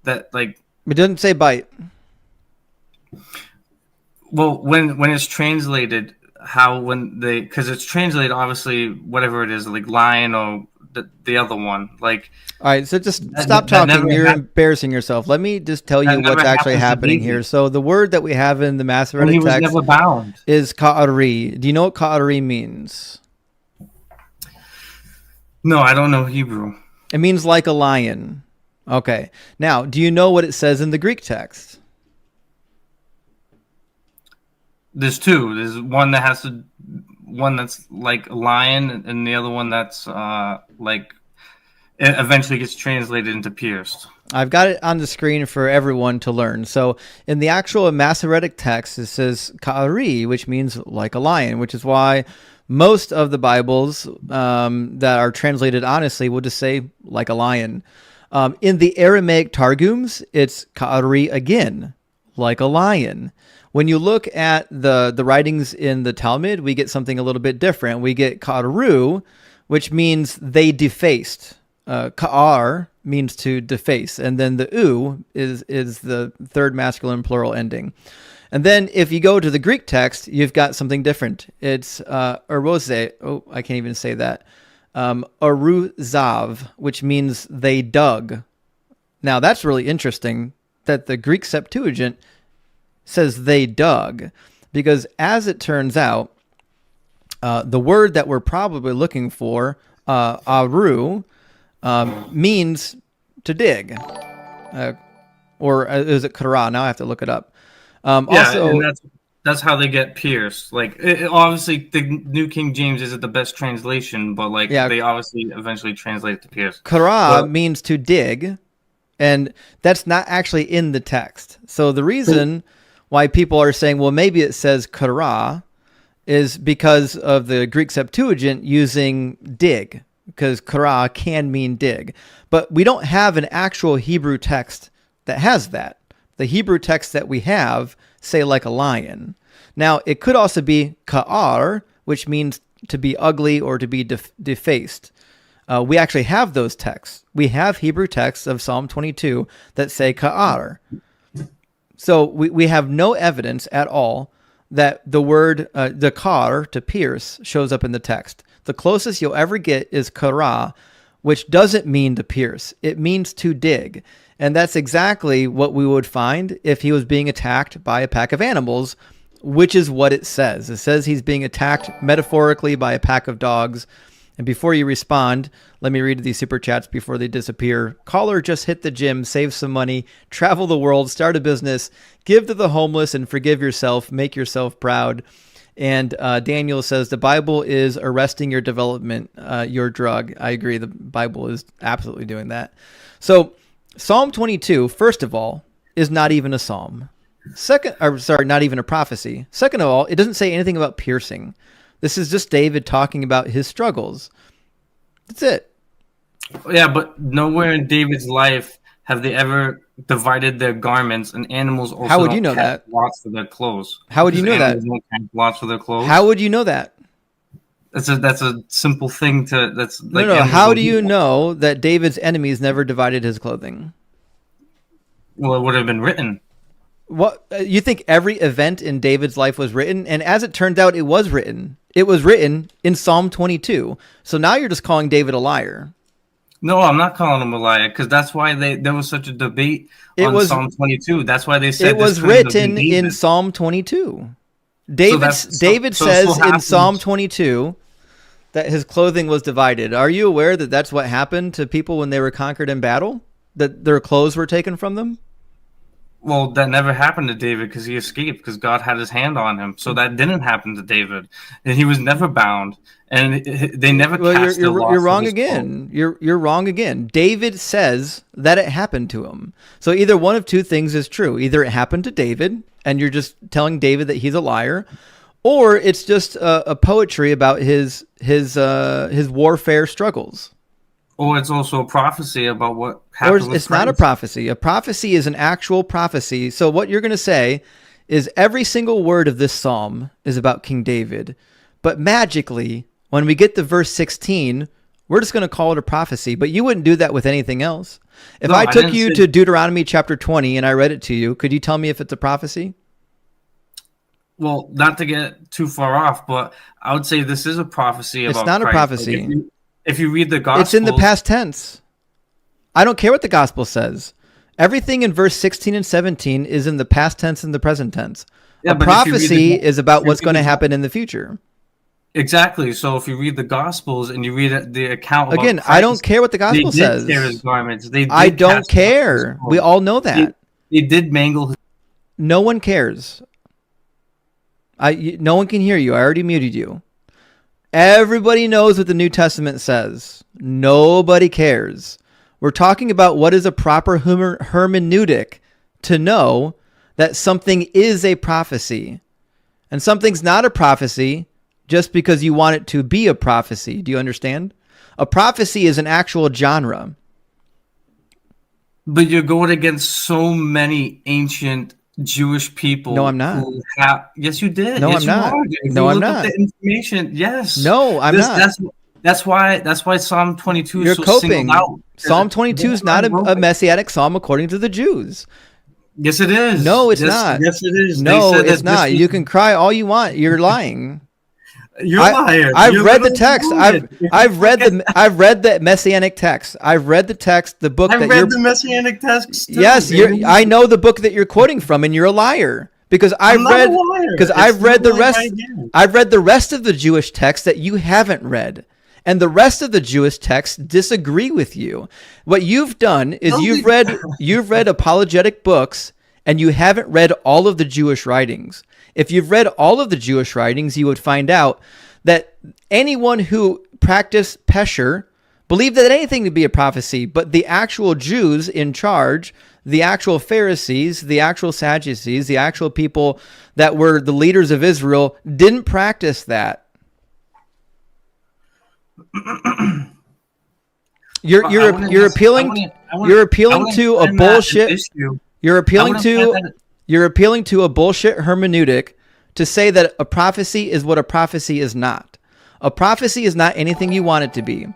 That like it doesn't say bite. Well, when it's translated, because it's translated obviously whatever it is, like lion or the other one, like. All right, so just stop talking. You're embarrassing yourself. Let me just tell you what's actually happening here. So the word that we have in the Masoretic text never bound. Is ka'ari. Do you know what ka'ari means? No, I don't know Hebrew. It means like a lion. Okay. Now, do you know what it says in the Greek text? There's two. There's one that's like a lion, and the other one that's like it eventually gets translated into pierced. I've got it on the screen for everyone to learn. So in the actual Masoretic text, it says ka'ari, which means like a lion, which is why most of the Bibles that are translated honestly will just say like a lion. In the Aramaic Targums, it's ka'ari again, like a lion. When you look at the writings in the Talmud, we get something a little bit different. We get ka'aru, which means they defaced. Ka'ar means to deface, and then the u is the third masculine plural ending. And then if you go to the Greek text, you've got something different. It's arose. Oh, I can't even say that. Aruzav, which means they dug. Now that's really interesting that the Greek Septuagint says they dug, because as it turns out, the word that we're probably looking for, aru, means to dig. Or is it kara? Now I have to look it up. Also, and that's how they get pierced. Like, obviously, the New King James isn't the best translation, but like they obviously eventually translate it to pierce. Kara means to dig, and that's not actually in the text. So the reason why people are saying, well, maybe it says kara, is because of the Greek Septuagint using dig, because kara can mean dig. But we don't have an actual Hebrew text that has that. The Hebrew texts that we have say like a lion. Now, it could also be ka'ar, which means to be ugly or to be defaced. We actually have those texts. We have Hebrew texts of Psalm 22 that say ka'ar. So we have no evidence at all that the word, the kar, to pierce, shows up in the text. The closest you'll ever get is kara, which doesn't mean to pierce. It means to dig. And that's exactly what we would find if he was being attacked by a pack of animals, which is what it says. It says he's being attacked metaphorically by a pack of dogs. And before you respond, let me read these super chats before they disappear. Caller, just hit the gym, save some money, travel the world, start a business, give to the homeless, and forgive yourself. Make yourself proud. And Daniel says the Bible is arresting your development, your drug. I agree. The Bible is absolutely doing that. So Psalm 22, first of all, is not even a psalm. Not even a prophecy. Second of all, it doesn't say anything about piercing. This is just David talking about his struggles. That's it. Yeah, but nowhere in David's life have they ever divided their garments, and animals also How would you know that? Lots for their clothes. How would you know that? Lots for their clothes. How would you know that? That's a simple thing to. That's like no. How do you know that David's enemies never divided his clothing? Well, it would have been written. What you think every event in David's life was written? And as it turned out, it was written. It was written in Psalm 22. So now you're just calling David a liar. No, I'm not calling him a liar, because that's why there was such a debate on Psalm 22. That's why they said it was written in Psalm 22. David says in Psalm 22 that his clothing was divided. Are you aware that that's what happened to people when they were conquered in battle? That their clothes were taken from them? Well, that never happened to David because he escaped, because God had his hand on him. So that didn't happen to David, and he was never bound, and they never. You're wrong again. You're wrong again. David says that it happened to him. So either one of two things is true. Either it happened to David, and you're just telling David that he's a liar, or it's just a poetry about his warfare struggles. Or it's also a prophecy about what happened. Or it's not a prophecy. A prophecy is an actual prophecy. So what you're going to say is every single word of this psalm is about King David. But magically, when we get to verse 16, we're just going to call it a prophecy. But you wouldn't do that with anything else. If I took you to Deuteronomy chapter 20 and I read it to you, could you tell me if it's a prophecy? Well, not to get too far off, but I would say this is a prophecy about Christ. It's not a prophecy. Like if you read the Gospels, it's in the past tense. I don't care what the Gospel says. Everything in verse 16 and 17 is in the past tense and the present tense. Yeah, a prophecy is about what's going to happen in the future. Exactly. So if you read the Gospels and you read the account again, Christ, I don't care what the Gospel says. They did tear his garments. I don't care. We all know that. They did mangle his. No one cares. No one can hear you. I already muted you. Everybody knows what the New Testament says. Nobody cares. We're talking about what is a proper hermeneutic to know that something is a prophecy. And something's not a prophecy just because you want it to be a prophecy. Do you understand? A prophecy is an actual genre. But you're going against so many ancient Jewish people. No, I'm not. Yes, you did. No, yes, I'm not. No, I'm not. The information. Yes. No, I'm not. That's why Psalm 22 You're is so coping. singled out. Psalm 22 is not a messianic psalm according to the Jews. Yes, it is. No, it's Yes, not. yes, it is. They No, said it's that this not. was, You can cry all you want. You're lying. you're a liar. I've You're read the literally text. doing it. If you look at that, I've read the messianic text. I've read the text, the book I've that read you're the messianic texts too. Yes, I know the book that you're quoting from, and you're a liar because I'm not a liar. I've read the literally rest right here. I've read the rest of the Jewish text that you haven't read. And the rest of the Jewish texts disagree with you. What you've done is you've read apologetic books and you haven't read all of the Jewish writings. If you've read all of the Jewish writings, you would find out that anyone who practiced Pesher believed that anything could be a prophecy, but the actual Jews in charge, the actual Pharisees, the actual Sadducees, the actual people that were the leaders of Israel didn't practice that. You're appealing to a bullshit. You're appealing to a bullshit hermeneutic to say that a prophecy is what a prophecy is not. A prophecy is not anything you want it to be.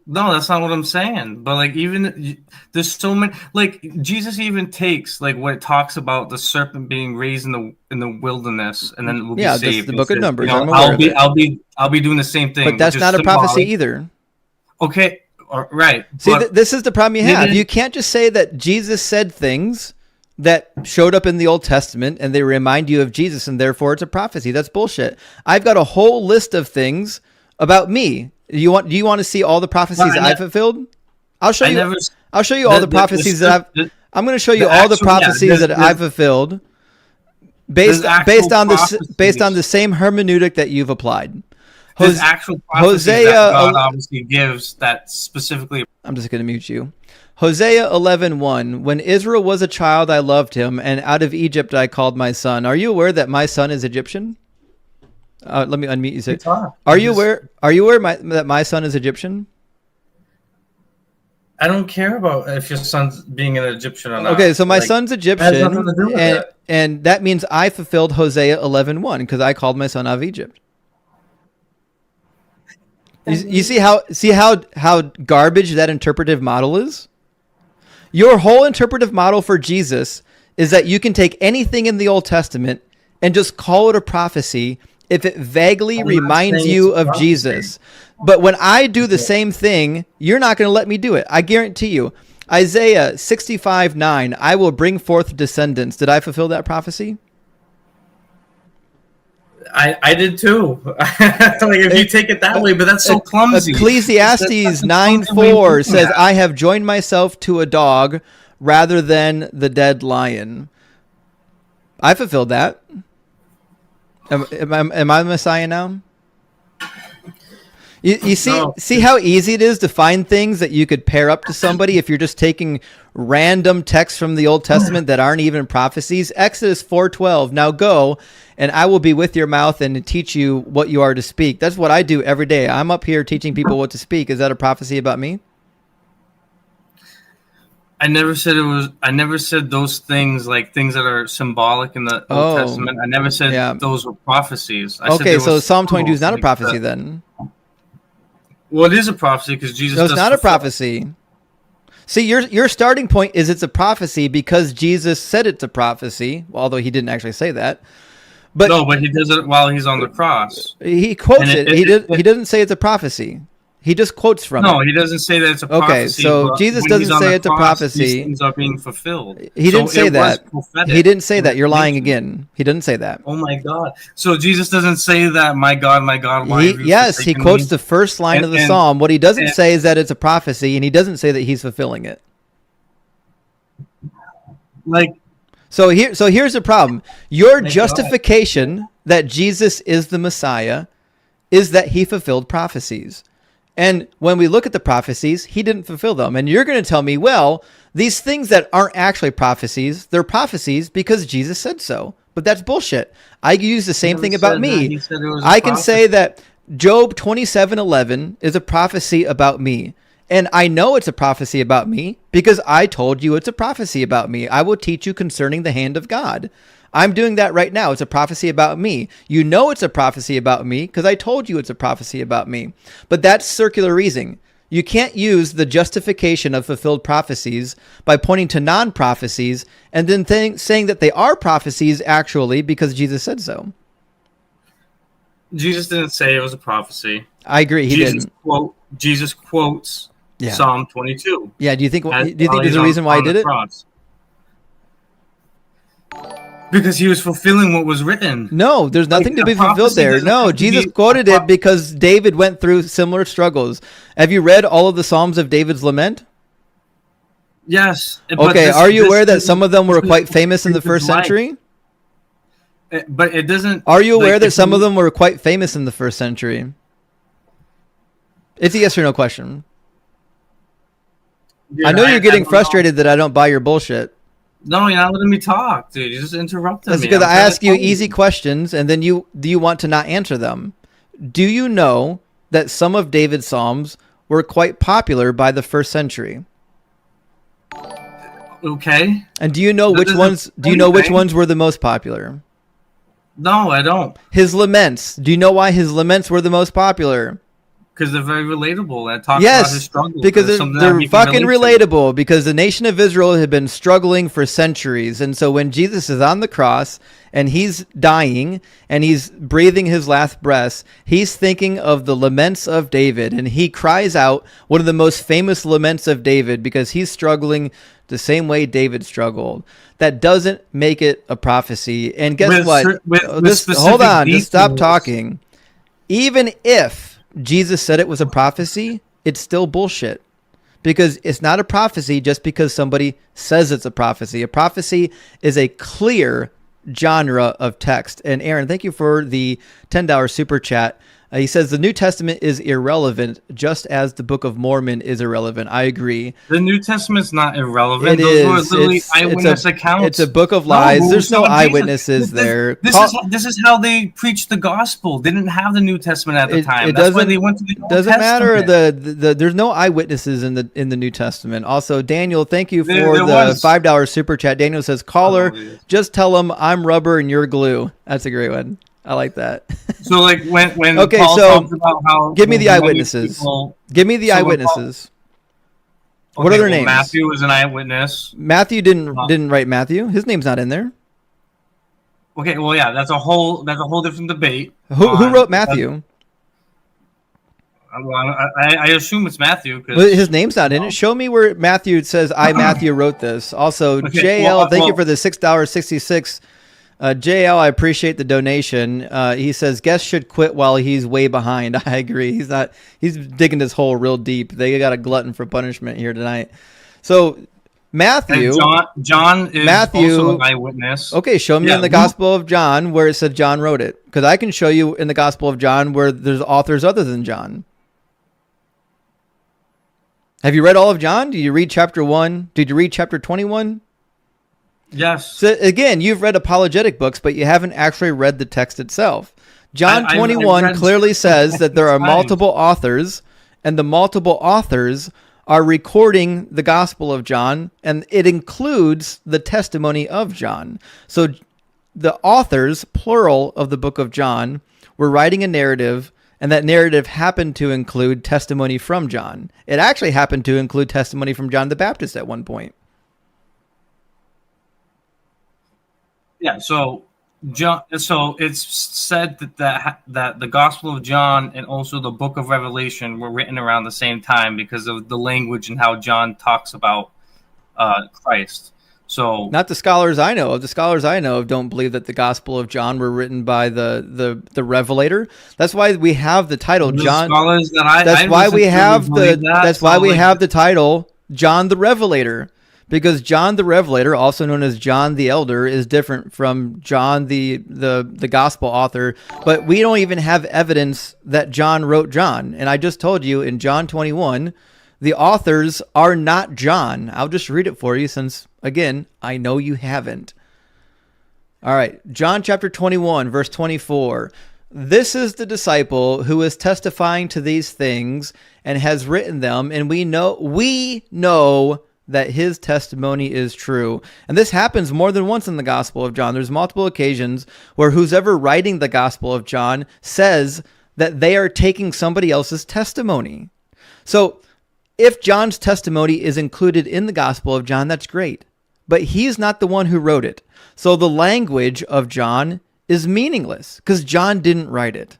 No, that's not what I'm saying. But like, even there's so many. Like Jesus even takes like what it talks about the serpent being raised in the wilderness, and then it will be saved. Yeah, the book of Numbers. You know, I'll be doing the same thing. But that's not a prophecy either. Okay, right. See, this is the problem you have. You can't just say that Jesus said things that showed up in the Old Testament and they remind you of Jesus, and therefore it's a prophecy. That's bullshit. I've got a whole list of things about me. Do you want to see all the prophecies that I've fulfilled? I'll show you all the prophecies that I'm going to show you all the prophecies that I've fulfilled based on the same hermeneutic that you've applied. There's actual prophecies that God obviously gives that specifically. I'm just going to mute you. Hosea 11:1. When Israel was a child, I loved him, and out of Egypt I called my son. Are you aware that my son is Egyptian? Let me unmute you. Are you aware that my son is Egyptian? I don't care about if your son's being an Egyptian or not. Okay, so my son's Egyptian, and that means I fulfilled Hosea 11:1 because I called my son out of Egypt. You see how garbage that interpretive model is? Your whole interpretive model for Jesus is that you can take anything in the Old Testament and just call it a prophecy if it vaguely reminds you of Jesus. But when I do the same thing, you're not going to let me do it. I guarantee you. Isaiah 65:9, I will bring forth descendants. Did I fulfill that prophecy? I did too. Like if you take it that way, but that's so clumsy. Ecclesiastes 9:4 says, I have joined myself to a dog rather than the dead lion. I fulfilled that. Am I the Messiah now? You see how easy it is to find things that you could pair up to somebody if you're just taking random texts from the Old Testament that aren't even prophecies. Exodus 4:12. Now go, and I will be with your mouth and teach you what you are to speak. That's what I do every day. I'm up here teaching people what to speak. Is that a prophecy about me? I never said it was. I never said those things, like things that are symbolic in the Old Testament. I never said those were prophecies. Okay, so Psalm 22 is not a prophecy then. Well, it is a prophecy because Jesus. No, it's not a prophecy. See, your starting point is it's a prophecy because Jesus said it's a prophecy, although he didn't actually say that. But he does it while he's on the cross. He quotes it. He doesn't say it's a prophecy. He just quotes from it. No, he doesn't say that it's a prophecy. Okay, so Jesus doesn't say it's a prophecy. These things are being fulfilled. He didn't say that. He didn't say that. You're lying again. He didn't say that. Oh my God. So Jesus doesn't say that, my God, why have you yes, he quotes the first line of the psalm. What he doesn't say is that it's a prophecy, and he doesn't say that he's fulfilling it. So here's the problem. Your justification that Jesus is the Messiah is that he fulfilled prophecies. And when we look at the prophecies, he didn't fulfill them. And you're going to tell me, well, these things that aren't actually prophecies, they're prophecies because Jesus said so. But that's bullshit. I use the same thing about me. I can say that Job 27:11 is a prophecy about me. And I know it's a prophecy about me because I told you it's a prophecy about me. I will teach you concerning the hand of God. I'm doing that right now. It's a prophecy about me. You know it's a prophecy about me because I told you it's a prophecy about me. But that's circular reasoning. You can't use the justification of fulfilled prophecies by pointing to non-prophecies and then saying that they are prophecies actually because Jesus said so. Jesus didn't say it was a prophecy. I agree. He didn't. Jesus quotes Psalm 22. Yeah. Do you think there's a reason why he did it? Cross. Because he was fulfilling what was written. No, there's nothing to be fulfilled there. No, Jesus quoted it because David went through similar struggles. Have you read all of the Psalms of David's lament? Yes. Okay, are you aware that some of them were quite famous in the first century? But it doesn't... Are you aware that some of them were quite famous in the first century? It's a yes or no question. Dude, I know you're getting frustrated that I don't buy your bullshit. No, you're not letting me talk, dude. You just interrupted me. That's because I ask you easy questions, and then you want to not answer them. Do you know that some of David's Psalms were quite popular by the first century? Okay. And do you know which ones? Do you know which ones were the most popular? No, I don't. His laments. Do you know why his laments were the most popular? Because they're very relatable and talk about his struggles. Because they're fucking relatable. Because the nation of Israel had been struggling for centuries. And so when Jesus is on the cross and he's dying and he's breathing his last breaths, he's thinking of the laments of David. And he cries out one of the most famous laments of David because he's struggling the same way David struggled. That doesn't make it a prophecy. And guess what? Hold on. Just stop talking. Even if Jesus said it was a prophecy, it's still bullshit, because it's not a prophecy just because somebody says it's a prophecy. A prophecy is a clear genre of text. And Aaron, thank you for the $10 super chat. He says the New Testament is irrelevant, just as the Book of Mormon is irrelevant. I agree. The New Testament's not irrelevant. Those were literally eyewitness accounts. It's a book of lies. There's no eyewitnesses there. This is how they preached the gospel. They didn't have the New Testament at the time. That's why they went to the Old Testament. Doesn't matter. There's no eyewitnesses in the New Testament. Also, Daniel, thank you for the $5 super chat. Daniel says, caller, just tell them I'm rubber and you're glue. That's a great one. I like that. So, like when okay, Paul so talks about how give me the eyewitnesses. Give me the eyewitnesses. What are their names? Matthew was an eyewitness. Matthew didn't write Matthew. His name's not in there. Okay, well, yeah, that's a whole different debate. Who wrote Matthew? I assume it's Matthew. Well, his name's not in it. Show me where Matthew says I Matthew wrote this. Also, JL, thank you for the $6.66. JL, I appreciate the donation. He says guests should quit while he's way behind. I agree. He's digging this hole real deep. They got a glutton for punishment here tonight. So Matthew, John is also an eyewitness. Okay, show me in the Gospel of John where it said John wrote it, because I can show you in the Gospel of John where there's authors other than John. Have you read all of John? Did you read chapter 1? Did you read chapter 21? Yes. So again, you've read apologetic books, but you haven't actually read the text itself. John 21 clearly says that there are multiple authors, and the multiple authors are recording the Gospel of John, and it includes the testimony of John. So the authors, plural, of the book of John were writing a narrative, and that narrative happened to include testimony from John. It actually happened to include testimony from John the Baptist at one point. Yeah, so it's said that the Gospel of John and also the Book of Revelation were written around the same time because of the language and how John talks about Christ. So not the scholars I know of. The scholars I know of don't believe that the Gospel of John were written by the Revelator. That's why we have the title John. That's why we have the title John the Revelator. Because John the Revelator, also known as John the Elder, is different from John the gospel author. But we don't even have evidence that John wrote John. And I just told you in John 21, the authors are not John. I'll just read it for you since, again, I know you haven't. All right, John chapter 21, verse 24. This is the disciple who is testifying to these things and has written them, and we know that his testimony is true. And this happens more than once in the Gospel of John. There's multiple occasions where who's ever writing the Gospel of John says that they are taking somebody else's testimony. So If John's testimony is included in the Gospel of John, that's great. But he's not the one who wrote it. So the language of John is meaningless because John didn't write it.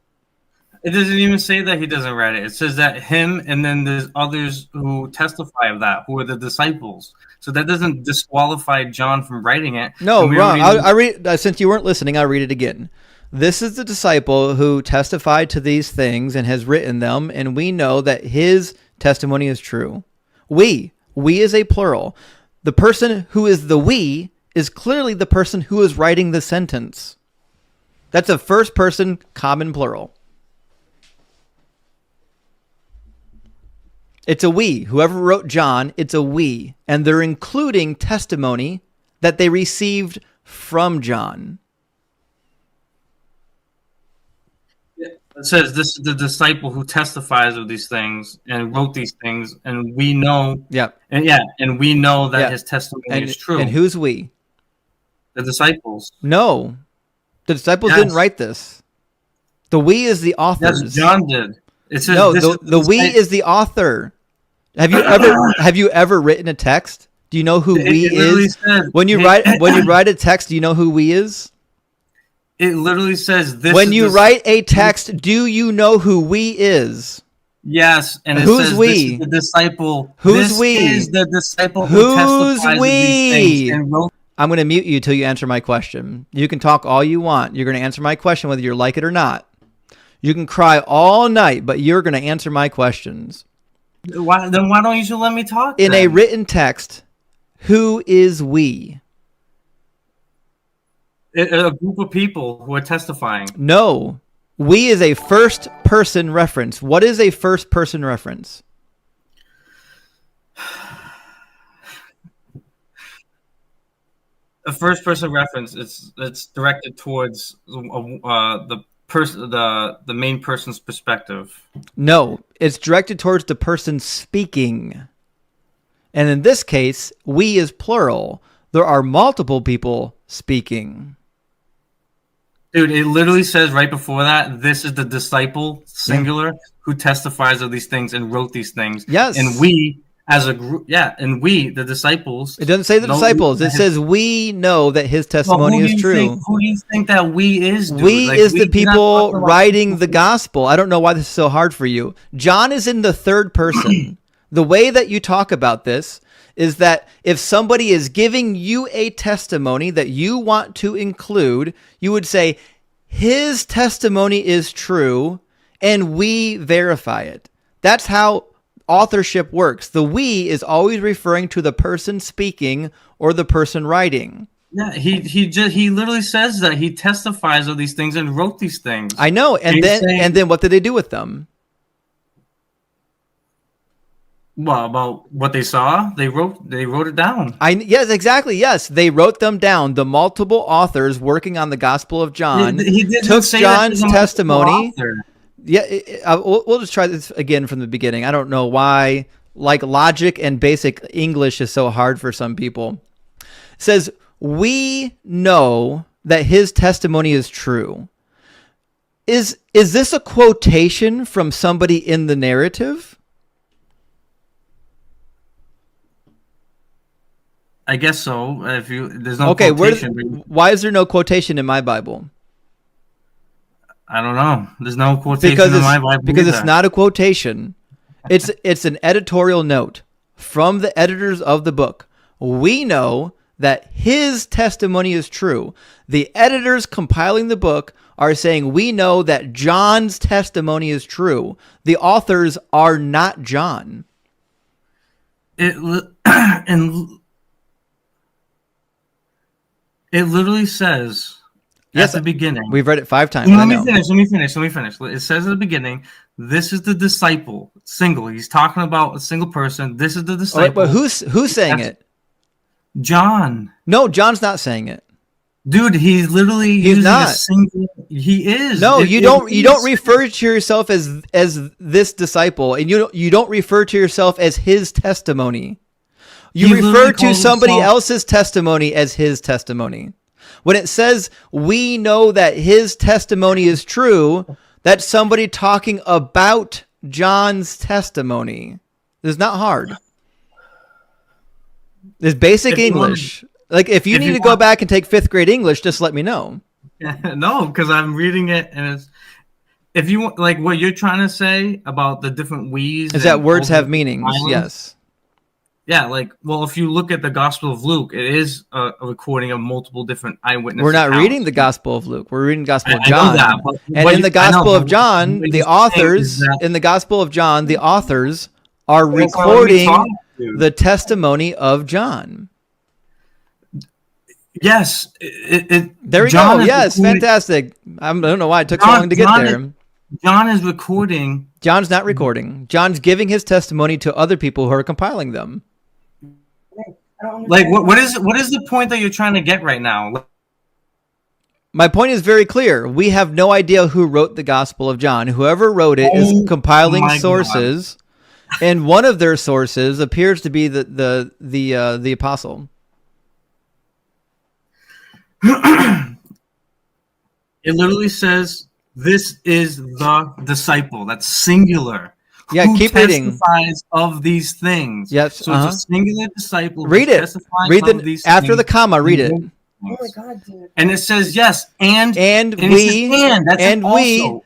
It doesn't even say that he doesn't write it. It says that him, and then there's others who testify of that, who are the disciples. So that doesn't disqualify John from writing it. No, wrong. I read. Since you weren't listening, I'll read it again. This is the disciple who testified to these things and has written them, and we know that his testimony is true. We is a plural. The person who is the we is clearly the person who is writing the sentence. That's a first person common plural. It's a we. Whoever wrote John, it's a we. And they're including testimony that they received from John. It says this is the disciple who testifies of these things and wrote these things, and we know. And we know that his testimony is true. And who's we? The disciples. No, the disciples didn't write this. The we is the authors. Yes, John did. It says no, the we is the author. Have you ever written a text? Do you know who we is? When you write a text, do you know who we is? It literally says this. When you write a text, do you know who we is? Yes, and it who's says we? This is the disciple. Who's this we? Is the disciple who testifies we? Of these things and wrote. I'm going to mute you till you answer my question. You can talk all you want. You're going to answer my question whether you like it or not. You can cry all night, but you're going to answer my questions. Why don't you just let me talk? In a written text, who is we? A group of people who are testifying. No. We is a first person reference. What is a first person reference? A first person reference. It's directed towards the person, the main person's perspective. No, it's directed towards the person speaking. And in this case, we is plural. There are multiple people speaking. Dude, it literally says right before that, this is the disciple, singular, who testifies of these things and wrote these things. Yes. And we, as a group, and we, the disciples. It doesn't say the disciples. It says we know that his testimony is true. Who do you think that we is, dude? We is the people writing the gospel. I don't know why this is so hard for you. John is in the third person. The way that you talk about this is that if somebody is giving you a testimony that you want to include, you would say, his testimony is true, and we verify it. That's how authorship works. The we is always referring to the person speaking or the person writing. Yeah, he literally says that he testifies of these things and wrote these things. I know, and then what did they do with them? Well, about what they saw, they wrote it down. Yes, exactly. Yes, they wrote them down. The multiple authors working on the Gospel of John took John's testimony. Yeah, we'll just try this again from the beginning. I don't know why, like, logic and basic English is so hard for some people. It says, we know that his testimony is true. Is this a quotation from somebody in the narrative? I guess so. There's no quotation. Why is there no quotation in my Bible? I don't know. There's no quotation in my Bible because it's not a quotation. It's an editorial note from the editors of the book. We know that his testimony is true. The editors compiling the book are saying we know that John's testimony is true. The authors are not John. It literally says at the beginning. We've read it 5 times. Let me finish. It says at the beginning, this is the disciple, single. He's talking about a single person. This is the disciple. But who's saying it? John. No, John's not saying it. Dude, he's literally using not. A single. He is. No, you don't refer to yourself as this disciple, and you don't refer to yourself as his testimony. You refer to somebody else's testimony as his testimony. When it says, we know that his testimony is true, that's somebody talking about John's testimony. It's not hard. It's basic English. Like, if you need to go back and take 5th grade English, just let me know. No, because I'm reading it, and it's, if you want, like, what you're trying to say about the different we's is that words have meanings. Yes. Yeah, like, well, if you look at the Gospel of Luke, it is a recording of multiple different eyewitnesses. We're not reading the Gospel of Luke. We're reading the Gospel of John. I know that, and in the Gospel of John, the authors are recording the testimony of John. Yes. There we go. Yes, fantastic. I don't know why it took so long to get there. John is recording. John's not recording. John's giving his testimony to other people who are compiling them. Like, what is the point that you're trying to get right now? My point is very clear. We have no idea who wrote the Gospel of John. Whoever wrote it is compiling sources, and one of their sources appears to be the apostle. It literally says, "This is the disciple." That's singular. Yeah, who keep reading. Testifies of these things. Yes. So it's a singular disciple. Read it. Read after the comma. Read it. Oh my God, dude. And it says yes, and we.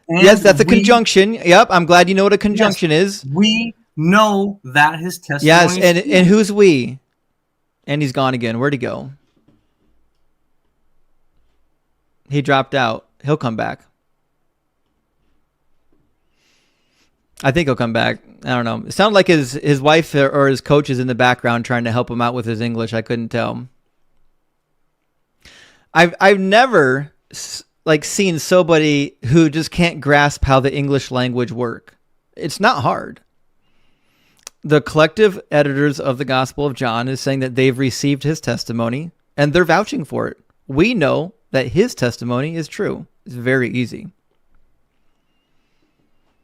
Yes, that's a conjunction. Yep. I'm glad you know what a conjunction is. We know that his testimony. Yes, and who's we? And he's gone again. Where'd he go? He dropped out. He'll come back. I think he'll come back. I don't know. It sounded like his wife or his coach is in the background trying to help him out with his English. I couldn't tell. I've never seen somebody who just can't grasp how the English language work. It's not hard. The collective editors of the Gospel of John is saying that they've received his testimony and they're vouching for it. We know that his testimony is true. It's very easy.